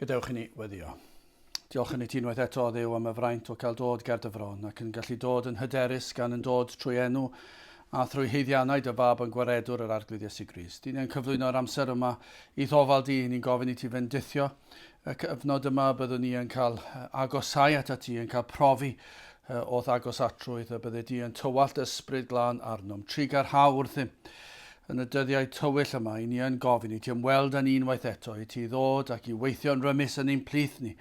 Gadewch i ni weddio. Diolch yn ei ti unwaith eto o Dduw am y fraint o cael dod ger dy fron ac yn gallu dod yn hyderus gan yn dod trwy enw a thrwy heiddiannau dy fab yn gwaredwr yr arglwydd Iesu Grist. Ni'n cyflwyno'r amser yma i ddofal di, ni'n gofyn i ti fendithio. Y cyfnod yma byddwn ni yn cael agosau at ti, yn cael profi oedd agos atrwydd a bydde di yn tywallt ysbryd glân arnom. Trigar haw wrthym yn y dyddiau tywyll yma, i ni yn gofyn i ti ymweld â ni unwaith eto, i ti ddod ac i weithio'n rymus yn ein plith ni,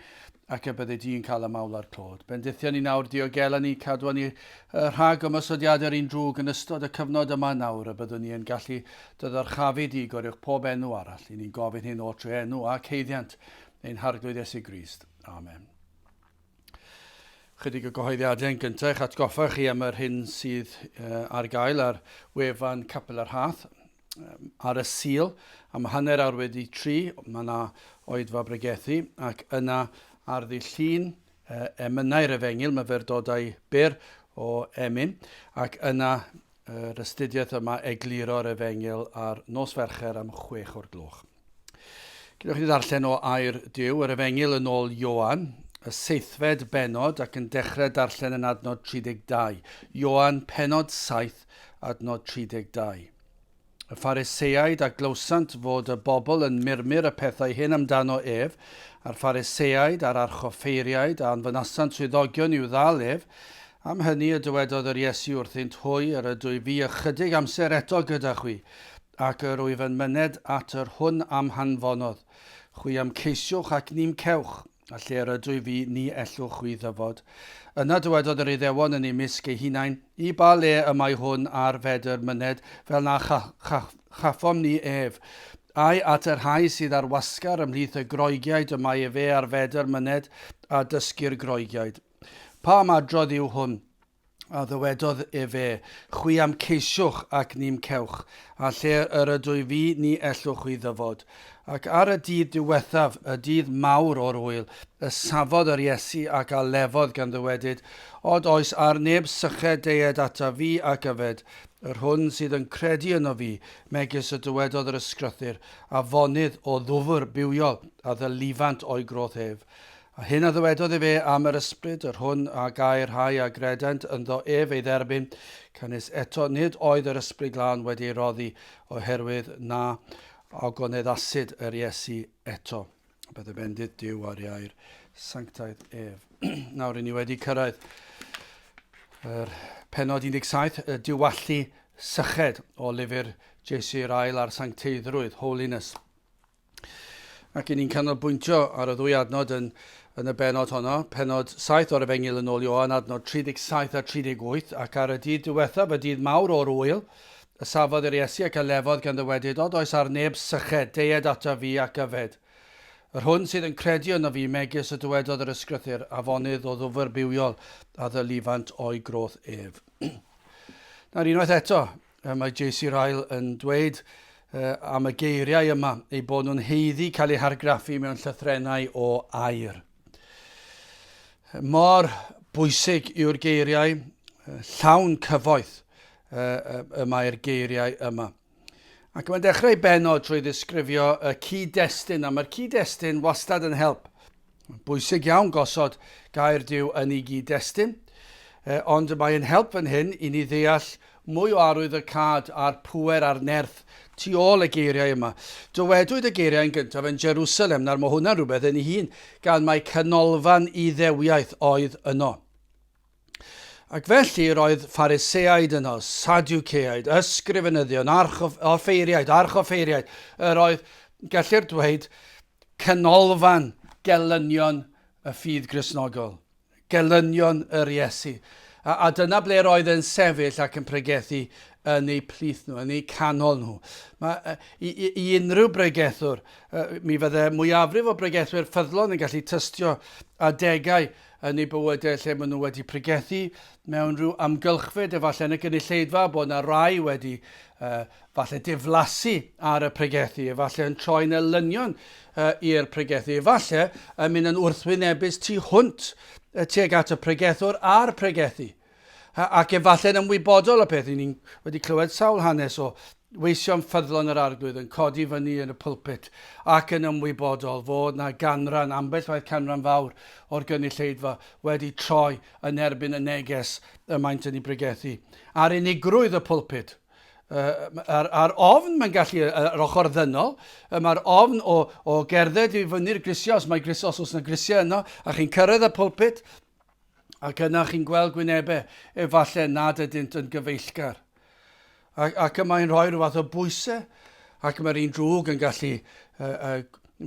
ac y bydde di'n cael y mawl a'r clod. Bendithio ni nawr, diogela ni, cadwa ni rhag ymysodiadau'r un drwg yn ystod y cyfnod yma nawr, a byddwn ni yn gallu dyddarchafu di goriwch pob enw arall. I ni'n gofyn hyn o trwy enw ac heiddiant ein harglwydd Iesu Grist. Amen. Chydig o gyhoeddiadau yn gyntaf, eich atgoffa chi am yr hyn sydd ar gael ar wefan Nghapel yr Rhath ar y Sul am hanner awr wedi 3. Mae yna oedfa bregethu ac yna ar ddillun emynau'r Efengyl, myfyrdodau byr o emyn, ac yna yr astudiaeth yma Egluro'r Efengyl ar nos Fercher am 6 o'r gloch. Gydwch chi ddarllen o air Duw, yr Efengyl yn ôl Ioan, y 7fed benod ac yn dechrau darllen yn adnod 32. Ioan penod 7, adnod 32. Y Phariseaid a glywsant fod y bobl yn murmur y pethau hyn amdano ef, a'r Phariseaid a'r archoffeiriaid a'n fynasant swyddogion i'w ddal ef, am hynny y dywedodd yr Iesu wrthynt hwy yr ydw i fi ychydig amser eto gyda chwi, ac yr wyf yn myned at yr hwn am hanfonodd. Chwi am ceisiwch ac ni'm cewch, a lle yr ydw i fi ni ellwch chwi ddyfod. Yna dywedodd yr Iddewon yn ei misg ei hunain, i ba le y mae hwn ar fedr myned, fel na chaffom ni ef. Ai at yr rhai sydd ar wasgar ymhlith y groegiaid y mae fe ar fedr myned a dysgu'r groegiaid. Pa madrodd yw hwn? A ddywedodd efe, chwi am ceisiwch ac ni'm cewch, a lle yr ydw i fi ni ellwch chwi ddyfod. Ac ar y dydd diwethaf, y dydd mawr o'r hwyl, y safodd yr Iesu ac a lefodd gan ddywedyd, od oes ar neb syched deied ata fi ac yfed, yr hwn sydd yn credu yno fi, megis y dywedodd yr ysgrythur, a fonydd o ddwfr bywiol a ddylifant o'i groth ef. A hyn a ddywedodd fe am yr ysbryd, yr hwn a gair rhai a gredent ynddo ef ei dderbyn, cynnes eto nid oedd yr ysbryd glân wedi ei roddi oherwydd na ogoneddasid yr Iesu eto. Bydde bendith Duw ar iair sanctaidd ef. Nawr i ni wedi cyrraedd yr penod 17, y Diwallu Syched o lyfr Iesu'r ail ar sancteiddrwydd, Holiness. Ac i ni'n canolbwyntio ar y ddwy adnod yn y benod honno, penod 7 o'r Efengyl yn ôl Ioan, adnod 37 a 38, ac ar y dydd diwethaf, y dydd mawr o'r wyl, y safodd yr Iesu ac a lefodd gan ddywedyd, od oes ar neb syched, deied ata fi ac yfed. Yr hwn sydd yn credu yno fi, megis y dywedodd yr ysgrythur, a fonydd o ddwfr bywiol a ddylifant o'i groth ef. Nawr unwaith eto, mae Iesu'r ail yn dweud am y geiriau yma, ei bod nhw'n heiddi cael eu hargraffu mewn llythrennau o air. Mor bwysig yw'r geiriau, llawn cyfoeth y mae'r geiriau yma. Ac mae'n dechrau benod trwy ddisgrifio y cyd-destun, a mae'r cyd-destun wastad yn help. Bwysig iawn gosod gair Duw yn ei gyd-destun, ond mae'n help fan hyn i ni ddeall mwy o arwydd y cad a'r pŵer a'r nerth tu ôl y geiriau yma. Dywedwyd y geiriau yn gyntaf yn Jerusalem, nawr mae hwnna'n rhywbeth yn ei hun, gan mae canolfan iddewiaeth oedd yno. Ac felly roedd Phariseaid yno, Sadwceaid, ysgrifenyddion, archoffeiriaid, yr oedd, gellir dweud, canolfan gelynion y ffydd Gristnogol, gelynion yr Iesu. A dyna ble roedd yn sefyll ac yn pregethu yn eu plith nhw, yn eu canol nhw. I unrhyw bregethwr, mi fydde mwyafrif o bregethwyr ffyddlon yn gallu tystio adegau yn eu bywydau lle maen nhw wedi pregethu mewn rhyw amgylchfyd, efallai yn y gynulleidfa bod yna rai wedi falle diflasu ar y pregethu, efallai yn troi'n elynion i'r pregethu, efallai yn mynd yn wrthwynebus tu hwnt tuag at y pregethwr a'r pregethu. Ac efallai yn ymwybodol o peth, ni'n wedi clywed sawl hanes o weisio'n ffyddlon yr arglwydd yn codi fyny yn y pulpit ac yn ymwybodol fod na ganran, ambell waith canran fawr o'r gynulleidfa wedi troi yn erbyn y neges y maent yn ei bregethu. Ar unigrwydd y pulpit, ar ofn mae'n gallu, yr ochr ddynol, mae'r ofn o gerdded i fyny'r grisiau, os mae grisiau, os yna grisiau yno, a chi'n cyrraedd y pulpit, ac yna chi'n gweld gwynebau efallai nad ydynt yn gyfeillgar. Ac mae'n rhoi rhyw fath o bwysau, ac mae'r un drwg yn gallu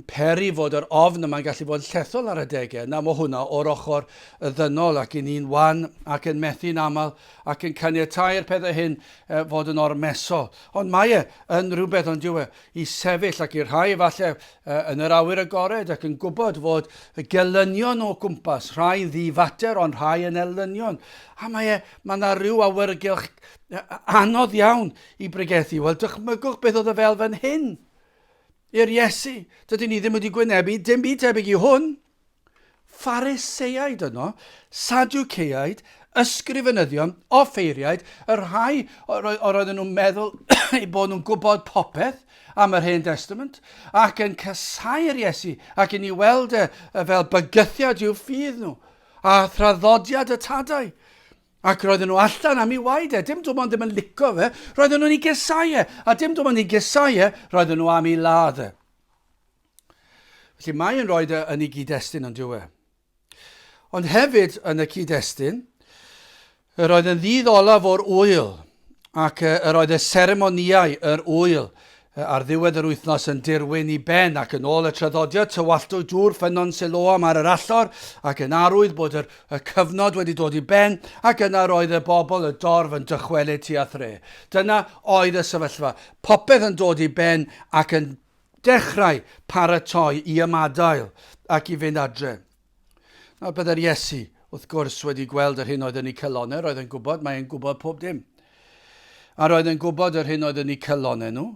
peri fod yr ofn yma'n gallu fod llethol ar y degau. Na mae hwnna o'r ochr y ddynol ac yn un wan ac yn methu'n aml ac yn caniatáu'r pethau hyn fod yn ormesol. Ond mae yn rhywbeth ond diwe i sefyll ac i'r rhai efallai yn yr awyr agored ac yn gwybod fod y gelynion o gwmpas, rhai ddifater ond rhai yn elynion. A mae yna rhyw awyrgylch anodd iawn i bregethu. Wel, dychmygwch beth oedd y fel fan hyn i'r Iesu. Dydyn ni ddim wedi gwynebu dim byd tebyg i hwn. Phariseiaid yno, Sadwceaid, ysgrifenyddion, offeiriaid, y rhai oedden nhw'n meddwl eu bod nhw'n gwybod popeth am yr Hen Testament ac yn casau'r Iesu ac yn ei weld fel bygythiad i'w ffydd nhw a thraddodiad y tadau. Ac roedden nhw allan am ei waed dim dwi'n ond ddim yn licio fe, roedden nhw'n ei gesau a dim dwi'n ond ei gesau roedden nhw am ei ladd Felly mae'n rhoi yn ei gyd-destun yn diwe. Ond hefyd yn y cyd-destun, yr oedd yn ddydd olaf o'r wyl, ac yr oedd y seremoniau yr wyl ar ddiwedd yr wythnos yn dirwyn i ben ac yn ôl y traddodiad tywalltwy dŵr ffynnon Siloam ar yr allor ac yn arwydd bod y cyfnod wedi dod i ben ac yna roedd y bobl y dorf yn dychwelyd tu a thre. Dyna oedd y sefyllfa. Popeth yn dod i ben ac yn dechrau paratoi i ymadael ac i fynd adre. Nawr byddai'r Iesu wrth gwrs wedi gweld yr hyn oedd yn ei cylonau, roedd yn gwybod, mae'n gwybod pob dim. A roedd yn gwybod yr hyn oedd yn ei cylonau nhw.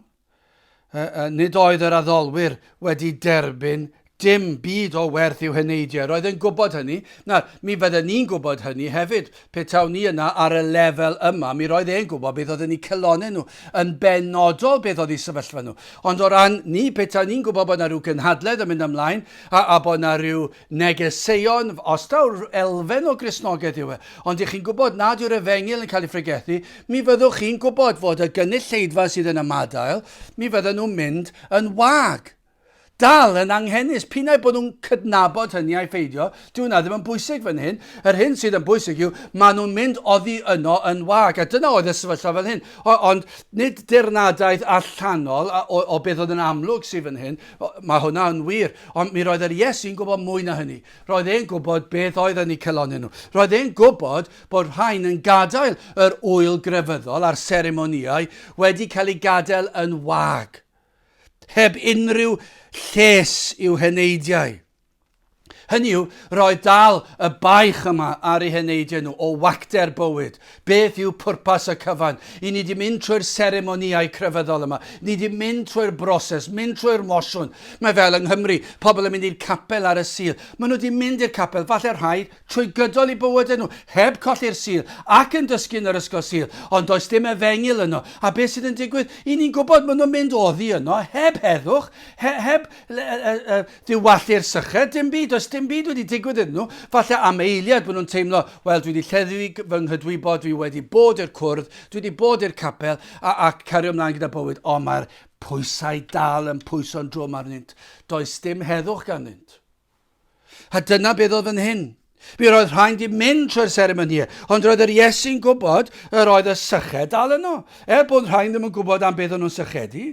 Nid oedd yr addolwyr wedi derbyn dim byd o werth i'w heneidiau. Roedd yn gwybod hynny. Na, mi fydden ni'n gwybod hynny hefyd. Pe taw ni yna ar y lefel yma, mi roedd e'n gwybod beth oedd yn eu cylonau nhw, yn benodol beth oedd eu sefyllfa nhw. Ond o ran ni, pe taw ni'n gwybod bod yna rhyw gynhadledd yn mynd ymlaen, a bod yna rhyw negeseuon, os taw elfen o Gristnogaeth yw e, ond i chi'n gwybod nad yw'r Efengyl yn cael ei ffregethu, mi fyddwch chi'n gwybod fod y gynulleidfa sydd yn ymadael, mi fydden nhw'n mynd yn wag. Dal yn anghenus, pinnau bod nhw'n cydnabod hynny a'i ffeidio, dyw hwnna ddim yn bwysig fan hyn. Yr hyn sydd yn bwysig yw, maen nhw'n mynd oddi yno yn wag. A dyna oedd y sefyllfa fan hyn. Ond nid dirnadaeth allanol o beth oedd yn amlwg sydd fan hyn, mae hwnna yn wir. Ond mi roedd yr Iesu'n gwybod mwy na hynny. Roedd e'n gwybod beth oedd yn eu cylonau nhw. Roedd e'n gwybod bod rhain yn gadael yr wyl grefyddol a'r seremoniau wedi cael ei gadael yn wag. Heb unrhyw lles i'w heneidiau. Hynny yw, roedd dal y baich yma ar eu heneidiau nhw o wacter bywyd. Beth yw pwrpas y cyfan? I ni di mynd trwy'r seremoniau crefyddol yma. Ni di mynd trwy'r broses, mynd trwy'r mosiwn. Mae fel yng Nghymru, pobl yn mynd i'r capel ar y sil. Maen nhw di mynd i'r capel, falle rhaid, trwy gydol i bywydau nhw, heb colli'r sil, ac yn dysgu yn yr ysgol sil. Ond does dim Efengyl yno. A beth sydd yn digwydd? I ni'n gwybod maen nhw'n mynd oddi yno, heb heddwch, heb diwallu'r syched, dim byd, does dim byd wedi digwydd iddyn nhw. Falle am eiliad bod nhw'n teimlo, wel, dwi wedi lleddu fy nghydwybod, dwi wedi bod i'r cwrdd, dwi wedi bod i'r capel, a cario ymlaen gyda bywyd. O, mae'r pwysau dal yn pwyso'n drwm arnynt. Does dim heddwch ganddynt. A dyna beth oedd fan hyn. Mi roedd rhain di mynd trwy'r seremoniau, ond roedd yr Iesu'n gwybod yr oedd y syched dal yno. Bod rhain ddim yn gwybod am beth o'n nhw'n sychedu.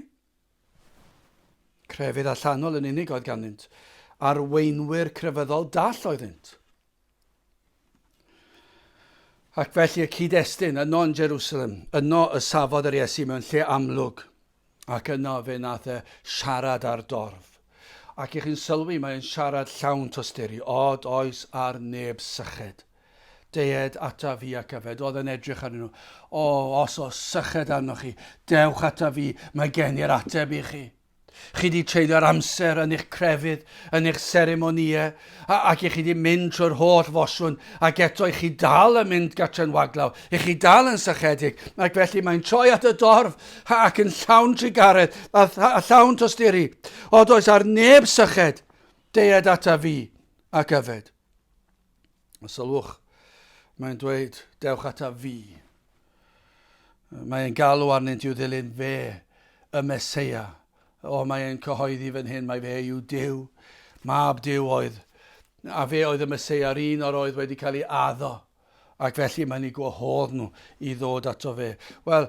Crefydd allanol yn unig oedd ganddynt. Arweinwyr crefyddol dall oeddynt. Ac felly y cyd-destun yno yn Jerusalem, yno y safodd yr Iesu mewn lle amlwg, ac yno fe nath siarad ar dorf. Ac i chi'n sylwi, mae'n siarad llawn tosturi, od oes ar neb syched. Deed ata fi ac yfed, oedd yn edrych arnyn nhw. O, os o syched arnoch chi, dewch ata fi, mae gen i'r ateb i chi. Chi di treulio'r amser yn eich crefydd, yn eich seremonia, ac chi di mynd trwy'r holl fosiwn, ac eto chi dal yn mynd gatre'n waglaw, chi dal yn sychedig, ac felly mae'n troi at y dorf ac yn llawn trigaredd a llawn tosturi. O does ar neb syched, deiad ata fi ac yfed. Sylwch, mae'n dweud, dewch ata fi. Mae'n galw arnynt i'w ddilyn fe, y Meseia. O, mae'n cyhoeddi fan hyn, mae fe yw Duw, mab Duw oedd, a fe oedd y Meseia, un o'r oedd wedi cael ei addo, ac felly mae'n ei gwahodd nhw i ddod ato fe. Wel,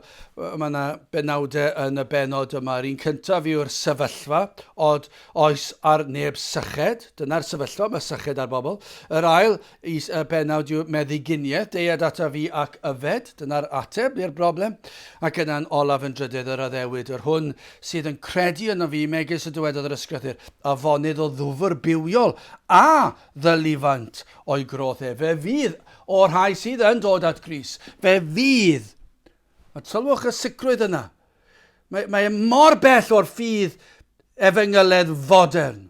mae yna benawdau yn y benod yma. Un cyntaf yw'r sefyllfa, oes ar neb syched, dyna'r sefyllfa, mae syched ar bobl. Yr ail benawd yw meddyginiaeth, deiad ata fi ac yfed, dyna'r ateb i'r broblem. Ac yna'n olaf yn drydydd yr addewid, yr hwn sydd yn credu yno fi, megis y dywedodd yr ysgrythur, afonydd o ddwfr bywiol a ddylifant o'i groth e. Fe fydd o'r rhai sydd yn dod at Gris. Fe fydd. A sylwch y sicrwydd yna. Mae mor bell o'r ffydd efengyledd fodern.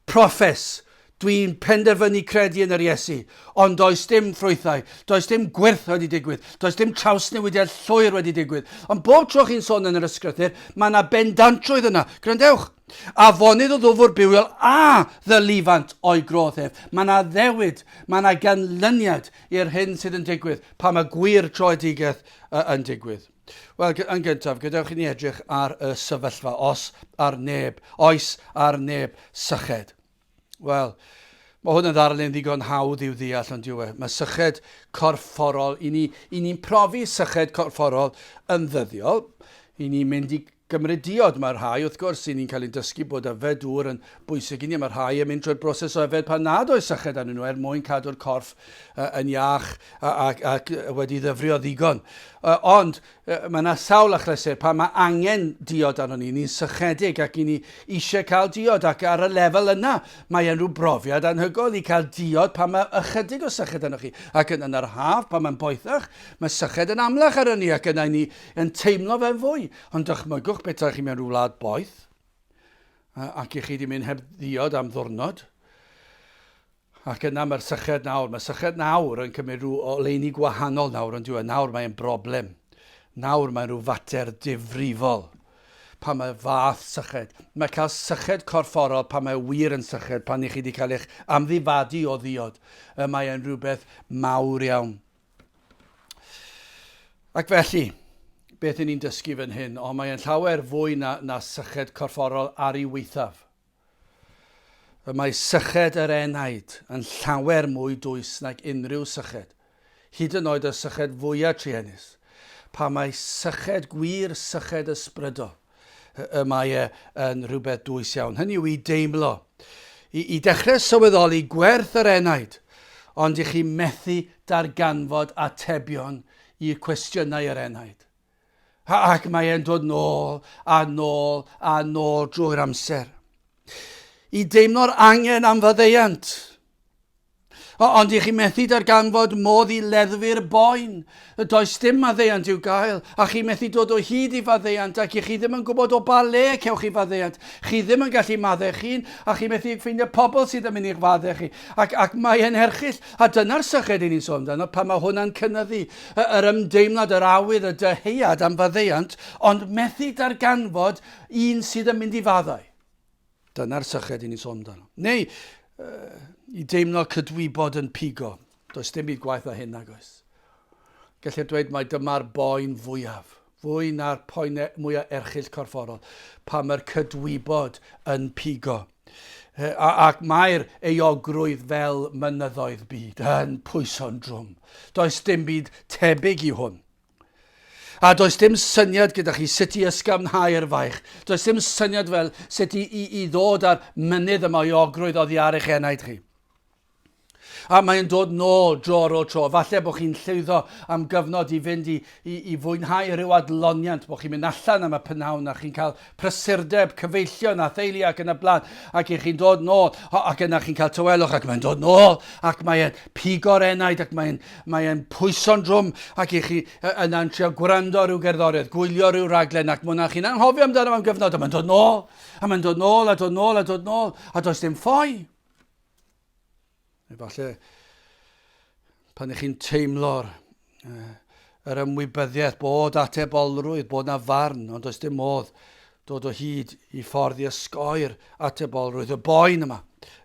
Proffes. Dwi'n penderfynu credu yn yr Iesu, ond does dim ffrwythau, does dim gwyrth wedi digwydd, does dim trawsnewidiad llwyr wedi digwydd. Ond bob tro chi'n sôn yn yr ysgrythur, mae yna bendantrwydd yna. Grandewch, afonydd o ddwfr bywiol a ddylifant o'i groth ef. Mae yna ddewid, mae yna ganlyniad i'r hyn sydd yn digwydd, pa mae gwir troedigaeth yn digwydd. Wel, yn gyntaf, gadewch i ni edrych ar y sefyllfa, oes ar neb syched. Wel, mae hwn yn ddarlun ddigon hawdd i'w ddeall yn diwedd. Mae syched corfforol, i ni'n profi syched corfforol yn ddyddiol, i ni'n mynd i gymryd diod. Mae'r rhai, wrth gwrs, i ni'n cael ei dysgu bod yfed dŵr yn bwysig i ni. Mae'r rhai yn mynd trwy'r broses o yfed pan nad oes syched arnyn nhw, mwyn cadw'r corff yn iach ac wedi ddyfrio ddigon. Ond mae yna sawl achlysur pan mae angen diod arno ni, ni'n sychedig ac i ni eisiau cael diod, ac ar y lefel yna mae e'n rhyw brofiad anhygoel i cael diod pan mae ychydig o syched arno chi. Ac yn yr haf, pan mae'n boethach, mae syched yn amlach arno ni ac yna ni yn teimlo fe'n fwy. Ond dychmygwch beth chi mewn rhyw wlad boeth ac i chi wedi mynd heb diod am ddwrnod. Ac yna mae'r syched nawr. Mae syched nawr yn cymryd rhyw oleuni gwahanol nawr, ond nawr mae'n broblem. Nawr mae'n rhyw fater difrifol. Pan mae fath syched. Mae cael syched corfforol pan mae wir yn syched, pan i chi wedi cael eich amddifadu o ddiod. Mae'n rhywbeth mawr iawn. Ac felly, beth ni'n dysgu fan hyn, ond mae'n llawer fwy na syched corfforol ar ei weithaf. Mae syched yr enaid yn llawer mwy dwys nag unrhyw syched. Hyd yn oed y syched fwyaf truenus. Pa mae syched gwir, syched ysbrydol, mae yn rhywbeth dwys iawn. Hynny yw i deimlo. I dechrau sylweddoli gwerth yr enaid, ond i chi methu darganfod atebion i'r cwestiynau yr enaid. Ac mae e'n dod nôl a nôl a nôl drwy'r amser. I deimlo'r angen am faddeuant. Ond i chi methu darganfod modd i leddfu'r boen. Does dim maddeuant i'w gael, a chi methu dod o hyd i faddeuant, ac i chi ddim yn gwybod o ba le cewch chi faddeuant. Chi ddim yn gallu maddau chi'n, a chi methu ffeindio pobl sydd yn mynd i'ch faddau chi. Ac mae e'n erchill, a dyna'r syched i ni'n sôn amdano, pan mae hwnna'n cynyddu, yr ymdeimlad, yr awydd, y dyheuad am faddeuant, ond methu darganfod un sydd yn mynd i faddau. Dyna'r syched i ni'n sôn amdano. Neu, i deimlo cydwybod yn pigo. Does dim byd gwaith o hyn nag oes. Gellir dweud mai dyma'r boen fwyaf. Fwy na'r poenau mwyaf erchill corfforol. Pa mae'r cydwybod yn pigo. Ac mae'r euogrwydd fel mynyddoedd byd yn pwyso'n drwm. Does dim byd tebyg i hwn. A does dim syniad gyda chi sut i ysgafnhau'r faich. Does dim syniad fel sut i ddod ar mynydd yma i ogrwydd oddi ar eich enaid chi. A mae'n dod nôl dro o tro. Falle bod chi'n llwyddo am gyfnod i fynd i fwynhau rhyw adloniant, bod chi'n mynd allan am y pnawn a chi'n cael prysurdeb, cyfeillion a theulu ac yn y blaen, ac chi'n dod nôl ac yna chi'n cael tywelwch ac mae'n dod nôl ac mae'n pigo'r enaid ac mae'n pwyso'n drwm ac chi yna'n trio gwrando rhyw gerddoriaeth, gwylio rhyw raglen ac mwna chi'n anghofio amdano am gyfnod a mae'n dod nôl a mae'n dod nôl a dod nôl a dod nôl a does dim ffoi. Efallai pan ych chi'n teimlo'r yr ymwybyddiaeth bod atebolrwydd, bod na farn, ond does dim modd dod o hyd i ffordd i osgoi'r atebolrwydd, y boen yma,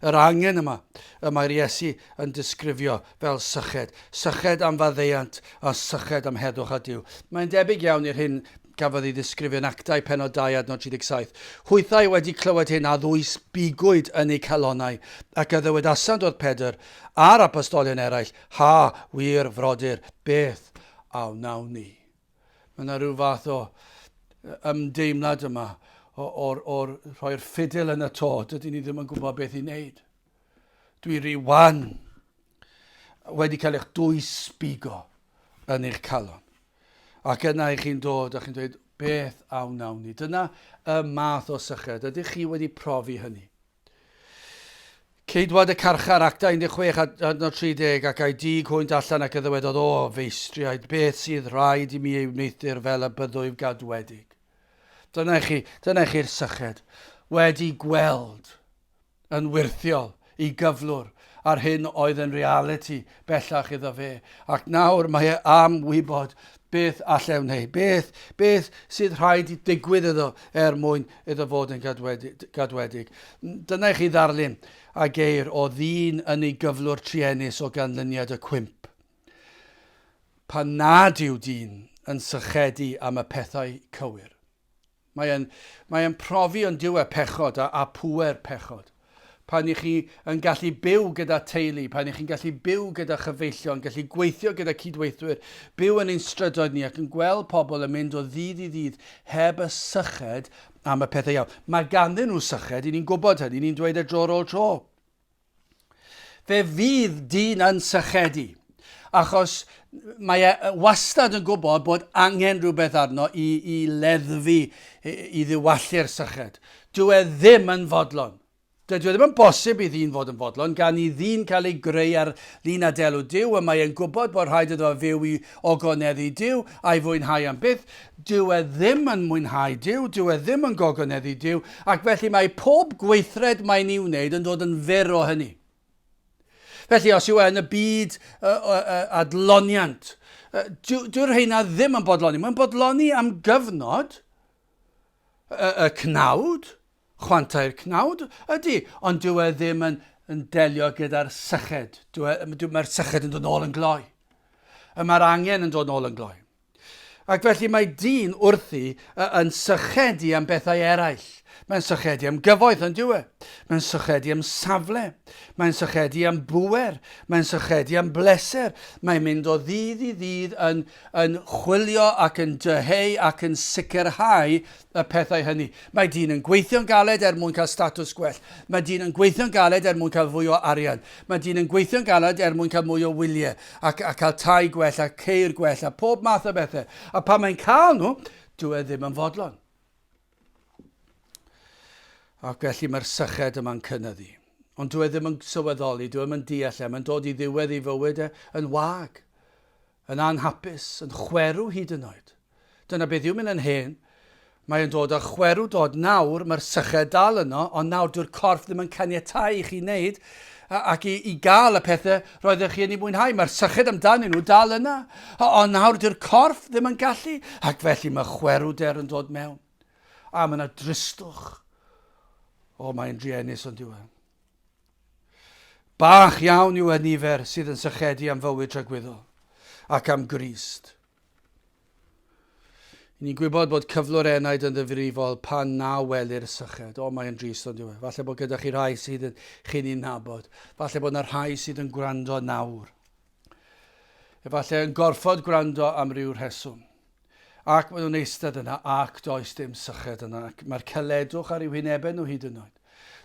yr angen yma, y mae'r Iesu yn disgrifio fel syched. Syched am faddeuant a syched am heddwch a Duw. Mae'n debyg iawn i'r hyn gafodd ei ddisgrifio yn Actau Pennod 2 adnod 37. Hwythau wedi clywed hyn a ddwys bigwyd yn eu calonnau, ac y ddywedasant oedd Pedr a'r apostolion eraill, ha, wir frodyr, beth a wnawn ni. Mae yna rhyw fath o ymdeimlad yma o'r rhoi'r ffidil yn y to, dydyn ni ddim yn gwybod beth i wneud. Dwi ry wan wedi cael eich dwys bigo yn eich calon. Ac yna i chi'n dod a chi'n dweud, beth a wnawn ni. Dyna y math o syched. Ydych chi wedi profi hynny? Ceidwad y carchar Actau 16 adnod 30 ac ai dig hwynt allan ac yddywedodd o feistriaid, beth sydd rhaid i mi ei wneithir fel y byddwyf gadwedig. Dyna chi'r syched. Wedi gweld yn wirthiol i gyflwr ar hyn oedd yn reality bellach iddo fe. Ac nawr mae e am wybod beth allai wneud, beth sydd rhaid i digwydd iddo mwyn iddo fod yn gadwedig. Dyna chi ddarlun a geir o ddyn yn ei gyflwr trienus o ganlyniad y cwymp. Pan nad yw dyn yn sychedu am y pethau cywir. Mae'n profi yn diwedd pechod a pŵer pechod. Pan i chi yn gallu byw gyda teulu, pan i chi'n gallu byw gyda chyfeillion, gallu gweithio gyda cydweithwyr, byw yn ein strydoedd ni ac yn gweld pobl yn mynd o ddydd i ddydd heb y syched am y pethau iawn. Mae ganddyn nhw syched, i ni'n gwybod hynny, ni'n dweud y dro ôl tro. Fe fydd dyn yn sychedu, achos mae e wastad yn gwybod bod angen rhywbeth arno i leddfu, i ddiwallu'r syched. Dw e ddim yn fodlon. Dydw e ddim yn bosib i ddyn fod yn fodlon, gan i ddyn cael ei greu ar ddyn a delw Duw, a mae e'n gwybod bod rhaid iddo fyw i ogoneddu Duw a'i fwynhau am byth. Dyw e ddim yn mwynhau Duw, dyw e ddim yn gogoneddu Duw, ac felly mae pob gweithred mae'n i'w wneud yn dod yn fyr o hynny. Felly os yw e yn y byd adloniant, dyw'r rheina ddim yn bodloni. Mae'n bodloni am gyfnod y cnawd, chwantau'r cnawd ydy, ond dyw e ddim yn delio gyda'r syched. Mae'r syched yn dod nôl yn gloi. Mae'r angen yn dod nôl yn gloi. Ac felly mae dyn wrthi yn sychedu am bethau eraill. Mae'n sychedu am gyfoeth yn dyw e. Mae'n sychedu am safle. Mae'n sychedu am bŵer. Mae'n sychedu am bleser. Mae'n mynd o ddydd i ddydd yn chwilio ac yn dyheu ac yn sicrhau y pethau hynny. Mae dyn yn gweithio'n galed mwyn cael statws gwell. Mae dyn yn gweithio'n galed mwyn cael fwy o arian. Mae dyn yn gweithio'n galed mwyn cael mwy o wyliau a cael tai gwell a ceir gwell a pob math o bethau. A pan mae'n cael nhw, dyw e ddim yn fodlon. Ac felly mae'r syched yma'n cynyddu. Ond dyw e ddim yn sylweddoli, dyw e ddim yn deall e. Mae'n dod i ddiwedd ei fywyd yn wag, yn anhapus, yn chwerw hyd yn oed. Dyna beth yw mynd yn hen. Mae'n dod â chwerw dod nawr, mae'r syched dal yno, ond nawr dyw'r corff ddim yn caniatáu i chi wneud ac i gael y pethau roeddech chi yn ei mwynhau. Mae'r syched amdanyn nhw dal yna, ond nawr dyw'r corff ddim yn gallu, ac felly mae chwerwder yn dod mewn. A mae yna dristwch. Mae'n drienus ond yw e. Bach iawn yw y nifer sydd yn sychedu am fywyd rhagwyddol ac am Grist. Ni'n gwybod bod cyflwr enaid yn ddifrifol pan na welir syched. Mae'n drist ond yw e. Falle bod gyda chi rhai sydd chi'n ei nabod. Falle bod yna rhai sydd yn gwrando nawr. Efallai yn gorfod gwrando am ryw rheswm. Ac maen nhw'n eistedd yna, ac does dim syched yna. Mae'r celedwch ar eu wynebau nhw hyd yn oed.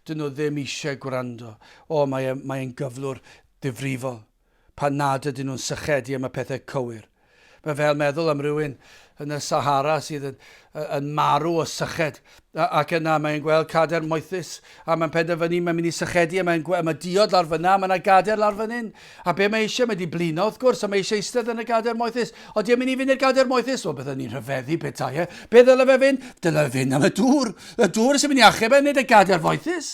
Dyn nhw ddim eisiau gwrando. Mae'n gyflwr difrifol, pan nad ydyn nhw'n sychedu am y pethau cywir. Mae fel meddwl am rywun yn y Sahara sydd yn marw o syched, ac yna mae'n gweld cader moethus, a mae'n penderfynu mae'n mynd i sychedu, a mae diod lawr fyna, mae yna gader lawr fan hyn. A be mae eisiau? Mae di blino wrth gwrs, a mae eisiau eistedd yn y gader moethus. O, di mynd i fynd i'r gader moethus? O, byddwn ni'n rhyfeddu petai. Be ddyle fe fynd? Dyle fe fynd am y dŵr. Y dŵr sy'n mynd i achub e, nid y gader moethus.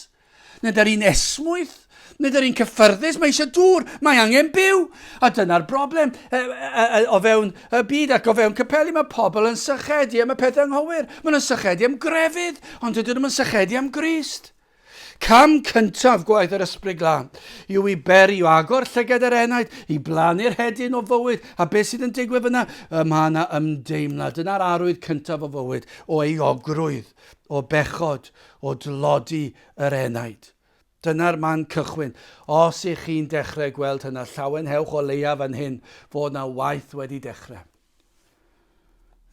Nid yr un esmwyth. Nid yr un cyffyrddus, mae eisiau dŵr, mae angen byw. A dyna'r broblem o fewn y byd ac o fewn Capeli, mae pobl yn sychedu am y pethau anghywir. Maen nhw'n sychedu am grefydd, ond dydyn nhw'n sychedu am Grist. Cam cyntaf gwaith yr ysbryd glân yw i beri, i'w agor llygad yr enaid, i blannu'r hedyn o fywyd. A beth sydd yn digwydd fyna? Mae yna ymdeimlad. Dyna'r arwydd cyntaf o fywyd, o euogrwydd, o bechod, o dlodi yr enaid. Dyna'r man cychwyn. Os ych chi'n dechrau gweld hynna, llawen hewch o leia fan hyn fod yna waith wedi dechrau.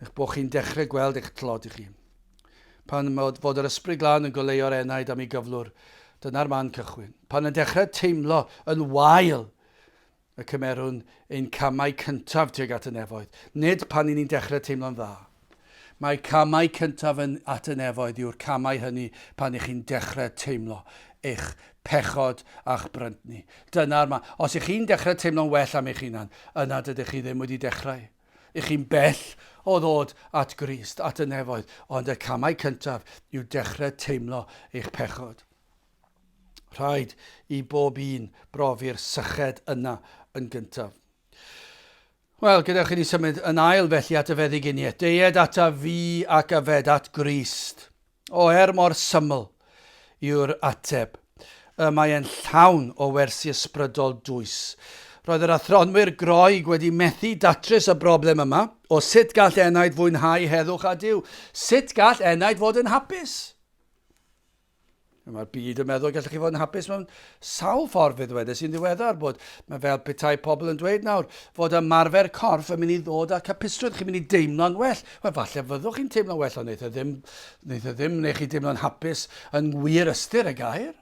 Eich bod chi'n dechrau gweld eich tlod i chi. Pan fod yr ysbryd glân yn goleo'r enaid am ei gyflwr, dyna'r man cychwyn. Pan yn dechrau teimlo yn wael y cymerwn ein camau cyntaf tuag at y nefoedd. Nid pan ni'n dechrau teimlo'n dda. Mae camau cyntaf at y nefoedd yw'r camau hynny pan ych chi'n dechrau teimlo eich pechod a'ch bryntni. Dyna'r ma. Os ych chi'n dechrau teimlo'n well am eich hunan, yna dydych chi ddim wedi dechrau. Ych chi'n bell o ddod at Grist, at y nefoedd, ond y camau cyntaf yw dechrau teimlo eich pechod. Rhaid i bob un brofi'r syched yna yn gyntaf. Wel, gyda chi ni symud yn ail felly at y feddyginiaeth. Deied ata fi ac yfed at Grist. O mor syml yw'r ateb. Mae e'n llawn o wersi ysbrydol dwys. Roedd yr athronwyr Groeg wedi methu datrys y broblem yma o sut gall enaid fwynhau heddwch a Duw. Sut gall enaid fod yn hapus? Mae'r byd yn meddwl gallwch chi fod yn hapus mewn sawl ffordd fydd wedi sy'n ddiweddar bod mae fel petai pobl yn dweud nawr fod ymarfer corff yn mynd i ddod â capusrwydd, chi'n mynd i deimlo'n well. Wel, falle fyddwch chi'n teimlo'n well, ond wneith e ddim neu chi deimlo'n hapus yn wir ystyr y gair.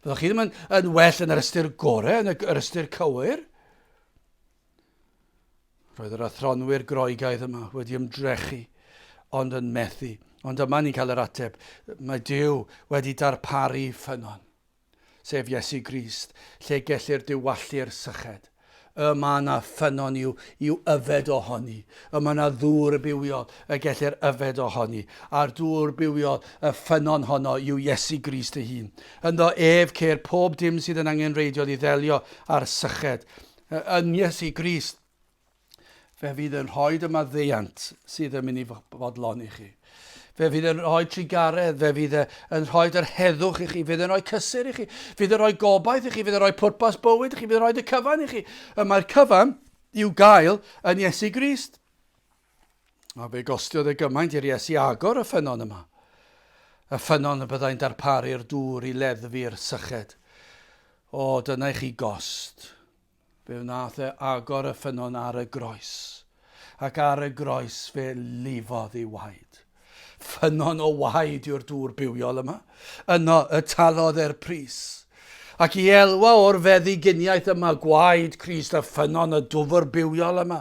Fyddwch chi ddim yn well yn yr ystyr gorau, yn yr ystyr cywir. Roedd yr athronwyr Groegaidd yma wedi ymdrechu, ond yn methu. Ond yma ni'n cael yr ateb. Mae Duw wedi darparu ffynon, sef Iesu Grist, lle gellir diwallu'r syched. Yma yna ffynon i'w yfed ohoni. Yma yna ddŵr bywiol y gellir yfed ohoni. A'r dŵr bywiol y ffynon honno yw Iesu Grist ei hun. Ynddo ef ceir pob dim sydd yn angenreidiol i ddelio ar syched. Yn Iesu Grist, fe fydd yn rhoi yma ddeiant sydd yn mynd i fodloni chi. Fe fydd yn rhoi trigaredd, fe fydd yn rhoi yr heddwch i chi, fydd yn rhoi cysur i chi, fydd yn rhoi gobaith i chi, fydd yn rhoi pwrpas bywyd i chi, fydd yn rhoi y cyfan i chi. Mae'r cyfan i'w gael yn Iesu Grist. A fe gostiodd y gymaint i'r Iesu agor y ffynon yma. Y ffynon y byddai'n darparu'r dŵr i leddfu'r syched. O, dyna i chi gost. Fe wnaeth e agor y ffynon ar y groes. Ac ar y groes fe lifodd i waed. Ffynon o waed yw'r dŵr bywiol yma. Yno y talodd e'r pris. Ac i elwa o'r feddyginiaeth yma gwaed Crist a ffynon y dwfr bywiol yma.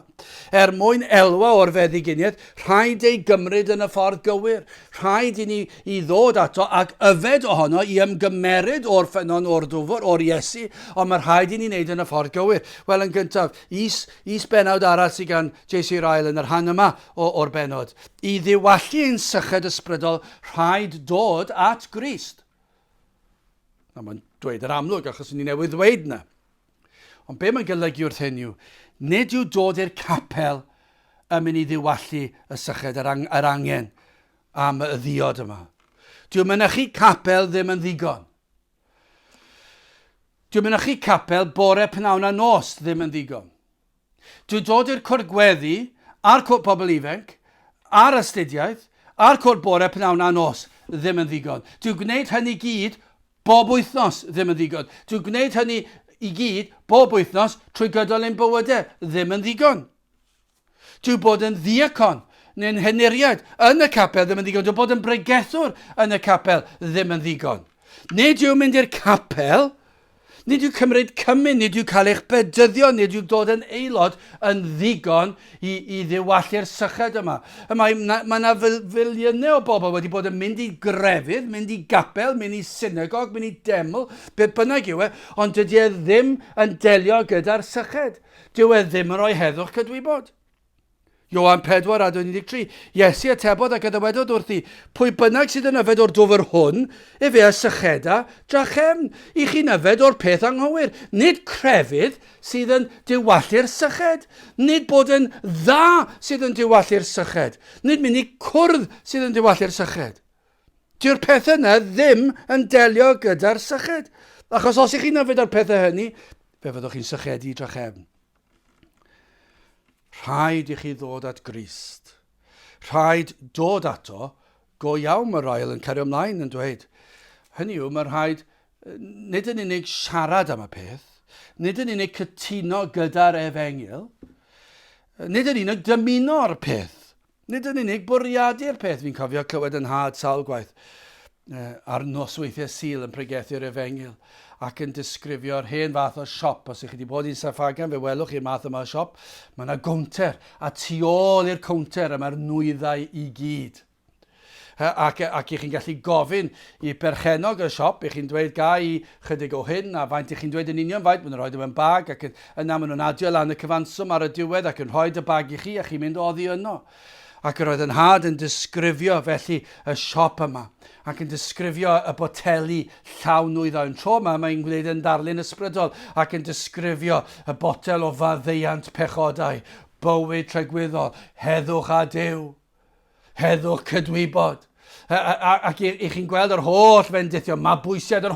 Mwyn elwa o'r feddyginiaeth, rhaid ei gymryd yn y ffordd gywir. Rhaid i ni i ddod ato ac yfed ohono i ymgymeryd o'r ffynon o'r dwfr, o'r Iesu, ond mae rhaid i ni wneud yn y ffordd gywir. Wel, yn gyntaf, is benawd arall sydd gan J.C. Ryle yn yr rhan yma o'r benod. I ddiwallu ein syched ysbrydol, rhaid dod at Grist. Mae'n dweud yr amlwg, achos ni newydd ddweud yna. Ond be mae'n golygu wrth hyn yw, nid yw dod i'r capel yn mynd i ddiwallu y syched, yr angen am y ddiod yma. Dwi'n mynychu capel ddim yn ddigon. Dwi'n mynychu capel bore pnawn a nos ddim yn ddigon. Dwi'n dod i'r cwrt gweddi, a'r cwrt pobl ifanc, a'r astudiaeth, a'r cwrt bore pnawn a nos ddim yn ddigon. Dwi'n gwneud hynny gyd bob wythnos ddim yn ddigon. Dwi'n gwneud hynny i gyd bob wythnos trwy gydol ein bywydau ddim yn ddigon. Dwi'n bod yn ddiacon neu'n henuriad yn y capel ddim yn ddigon. Dwi'n bod yn bregethwr yn y capel ddim yn ddigon. Nid yw'n mynd i'r capel, Nid yw cymryd cymyn, nid yw cael eich bedyddio, nid yw dod yn aelod yn ddigon i ddiwallu'r syched yma. Mae yna filiynau o bobl wedi bod yn mynd i grefydd, mynd i gapel, mynd i synagog, mynd i deml, be bynnag yw ond dydy e ddim yn delio gyda'r syched. Dyw e ddim yn rhoi heddwch cydwybod. Ioan 4:23. Iesu atebodd ac ydwedodd wrthi, pwy bynnag sydd yn yfed o'r dwfr hwn, efe a sycheda, drachem, i chi'n yfed o'r peth anghywir. Nid crefydd sydd yn diwallu'r syched. Nid bod yn dda sydd yn diwallu'r syched. Nid mynd i cwrdd sydd yn diwallu'r syched. Dyw'r pethau yna ddim yn delio gyda'r syched. Achos os ych chi'n yfed o'r pethau hynny, fe fyddwch chi'n sychedu drachem. Rhaid i chi ddod at Grist. Rhaid dod ato, go iawn mae'r ail yn cario ymlaen yn dweud. Hynny yw, mae rhaid nid yn unig siarad am y peth, nid yn unig cytuno gyda'r Efengyl, nid yn unig dymuno'r peth, nid yn unig bwriadu'r peth. Fi'n cofio clywed yn had sawl gwaith ar nosweithiau Sul yn pregethu'r Efengyl ac yn disgrifio'r hen fath o siop. Os ych chi wedi bod i'n Saffagan, fe welwch i'r math yma o siop. Mae yna gownter, a tu ôl i'r cownter yma'r nwyddau i gyd. Ac i chi'n gallu gofyn i berchenog y siop, i chi'n dweud ga i chydig o hyn, a faint i chi'n dweud yn union faint, maen nhw'n rhoi mewn bag, ac yna maen nhw'n adio lan y cyfanswm ar y diwedd ac yn rhoi y bag i chi, a chi'n mynd oddi yno. Ac yr oedd yn had yn disgrifio felly y siop yma, ac yn disgrifio y boteli llawn nwyddau. Tro yma, mae'n gwneud yn darlun ysbrydol, ac yn disgrifio y botel o faddeuant pechodau, bywyd tregwyddol, heddwch a Duw, heddwch cydwybod. Ac i chi'n gweld yr holl fendithion, mabwysiad, yr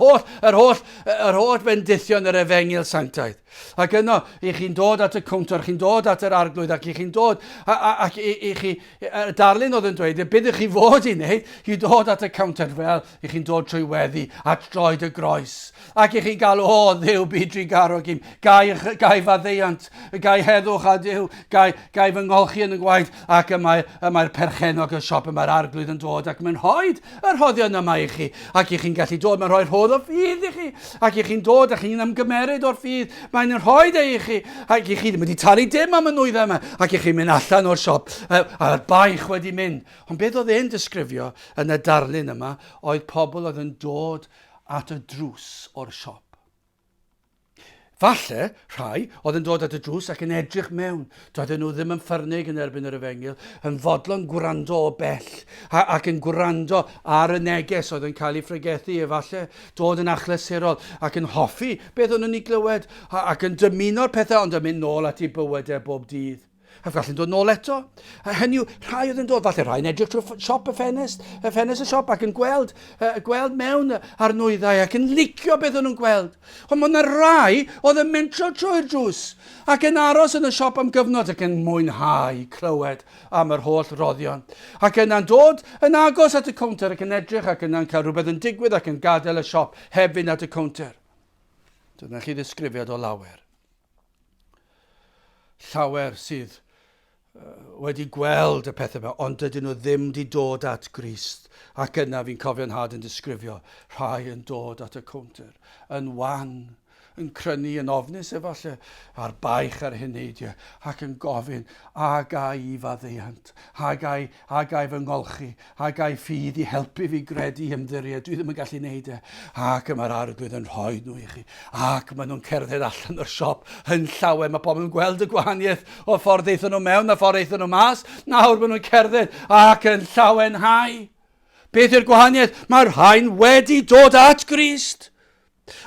holl fendithion yr Efengyl sanctaidd. Ac yno, i chi'n dod at y cownter, chi'n dod at yr arglwydd, ac i chi'n dod, ac i chi, darlun oedd yn dweud, bydd chi fod i wneud, i dod at y cownter fel, i chi'n dod trwy weddi, at droed y groes. Ac i chi'n galw, o, Dduw bydri garog im, gai faddeuant, gai heddwch a Duw, gai fy ngolchi yn y gwaith, ac yma'r perchenog y siop, yma'r arglwydd yn dod, ac mae'n rhoed yr hoddion yma i chi, ac i chi'n gallu dod, mae'n rhoi'r hodd o ffydd i chi, ac i chi'n dod, ac chi'n ymgymeryd o'r ffydd, mae'n rhoed e i chi, ac i chi ddim wedi talu dim am y nwyddau yma, ac i chi'n mynd allan o'r siop, a'r baich wedi mynd. Ond beth oedd e'n disgrifio yn y darlun yma, oedd pobl oedd yn dod at y drws o'r siop. Falle, rhai, oedd yn dod at y drws ac yn edrych mewn. Doedden nhw ddim yn ffyrnig yn erbyn yr Efengyl, yn fodlon gwrando o bell, ac yn gwrando ar y neges oedd yn cael ei ffregethu, efallai dod yn achlysurol, ac yn hoffi beth o'n nhw'n ei glywed, ac yn dymuno'r pethau, ond yn mynd nôl at ei bywydau bob dydd. A falle'n dod nôl eto. Hynny yw, rhai oedd yn dod, falle rhai'n edrych trwy siop y ffenest y siop, ac yn gweld mewn ar nwyddau, ac yn licio beth o'n nhw'n gweld. Ond mae yna rai oedd yn mentro trwy'r drws, ac yn aros yn y siop am gyfnod, ac yn mwynhau clywed am yr holl roddion. Ac yna'n dod yn agos at y cownter, ac yn edrych, ac yna'n cael rhywbeth yn digwydd, ac yn gadael y siop hefyd at y cownter. Dyna chi ddisgrifiad o lawer. Llawer sydd wedi gweld y pethau yma, ond dydyn nhw ddim wedi dod at Grist. Ac yna fi'n cofio'n had yn disgrifio, rhai yn dod at y cownter, yn wan, yn crynu, yn ofnus efallai, a'r baich ar hyneidiau, ac yn gofyn, a gai i faddeuant, a gai fy ngolchi, a gai ffydd i helpu fi gredu ymddiried, dwi ddim yn gallu neud e, ac yma'r arglwydd yn rhoi nhw i chi, ac maen nhw'n cerdded allan o'r siop yn llawer, mae pobl yn gweld y gwahaniaeth o ffordd eithon nhw mewn a ffordd eithon nhw mas, nawr maen nhw'n cerdded ac yn llawenhau. Beth yw'r gwahaniaeth? Mae'r rhain wedi dod at Grist.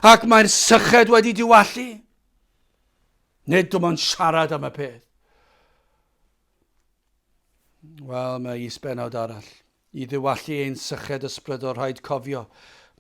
Ac mae'r syched wedi diwallu. Nid dim ond siarad am y peth. Wel, mae isbenawd arall. I ddiwallu ein syched ysbrydol, rhaid cofio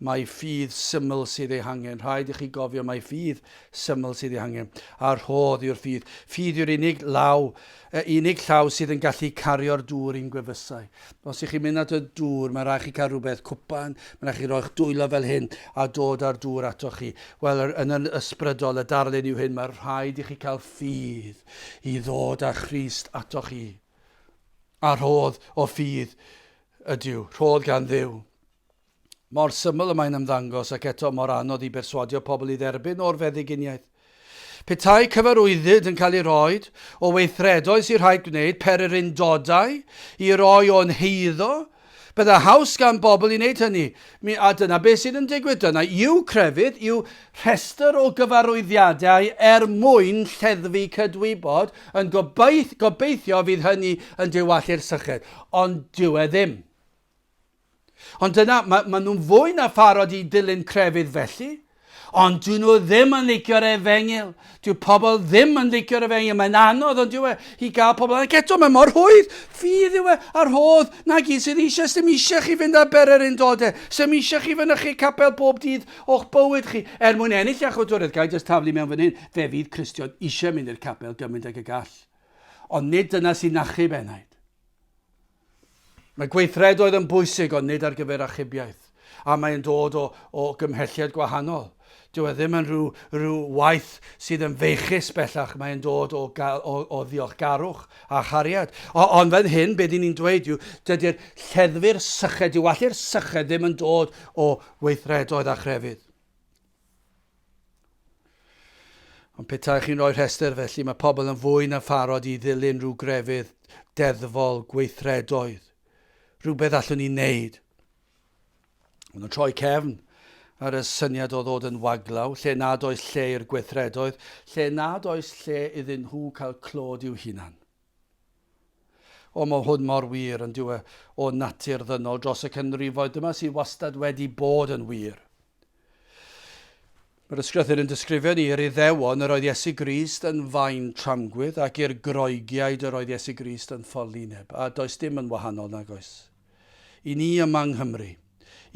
mae ffydd syml sydd ei hangen. Rhaid i chi gofio mae ffydd syml sydd ei hangen. A'r rhodd yw'r ffydd. Ffydd yw'r unig llaw sydd yn gallu cario'r dŵr i'n gwefusau. Os ych chi'n mynd at y dŵr, mae rhaid chi cael rhywbeth cwpan, mae rhaid chi roi'ch dwylo fel hyn a dod â'r dŵr ato chi. Wel, yn yr ysbrydol, y darlun yw hyn, mae rhaid i chi cael ffydd i ddod â Christ ato chi. A rhodd o ffydd ydyw, rhodd gan Dduw. Mor syml y mae'n ymddangos ac eto mor anodd i berswadio pobl i dderbyn o'r feddyginiaeth. Petai cyfarwyddyd yn cael ei roed o weithredoedd sy'n rhaid gwneud per yr undodau i roi o'n heiddo, bydda haws gan bobl i wneud hynny. A dyna beth sydd yn digwydd dyna. Yw crefydd, yw rhestr o gyfarwyddiadau mwyn lleddfu cydwybod yn gobeithio fydd hynny yn diwallu'r syched. Ond dyw e ddim. Ond dyna, maen nhw'n fwy na pharod i dilyn crefydd felly. Ond dyn nhw ddim yn licio'r Efengyl. Dyw pobl ddim yn licio'r Efengyl. Mae'n anodd ond dyw e i gael pobl. Ac eto mae mor hwydd. Fydd yw e ar hodd. Na gyd sydd eisiau. Sdim eisiau chi fynd â berer un dodau. Sdim eisiau chi fynd â chi capel bob dydd o'ch bywyd chi. Mwyn ennill a chodwrydd. Gael jyst taflu mewn fan hyn. Fe fydd Cristion eisiau mynd i'r capel gymaint ag y gall. Ond nid dyna sy'n achub enaid. Mae gweithredoedd yn bwysig ond nid ar gyfer achubiaeth. A mae'n dod o gymhelliad gwahanol. Dyw e ddim yn rhyw waith sydd yn feichus bellach. Mae'n dod o ddiolchgarwch a chariad. Ond fan hyn, beth ni'n dweud yw, dydy'r lleddfu'r syched, diwallu'r syched ddim yn dod o weithredoedd a chrefydd. Ond petai chi'n rhoi rhestr felly, mae pobl yn fwy na pharod i ddilyn rhyw grefydd deddfol gweithredoedd. Rhywbeth allwn ni wneud. Ond yn troi cefn ar y syniad o ddod yn waglaw, lle nad oes lle i'r gweithredoedd, lle nad oes lle iddyn nhw cael clod i'w hunan. Mae hwn mor wir yn dyw e o natur ddynol dros y canrifoedd. Dyma sydd wastad wedi bod yn wir. Mae'r ysgrythur yn disgrifio ni i'r Iddewon yr oedd Iesu Grist yn fain tramgwydd ac i'r groegiaid yr oedd Iesu Grist yn ffolineb. A does dim yn wahanol nag oes. I ni yma yng Nghymru,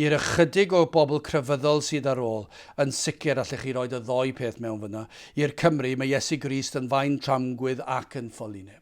i'r ychydig o bobl crefyddol sydd ar ôl, yn sicr allech chi roed y ddoi peth mewn fyna. I'r Cymru mae Iesu Grist yn fain tramgwydd ac yn ffolineb.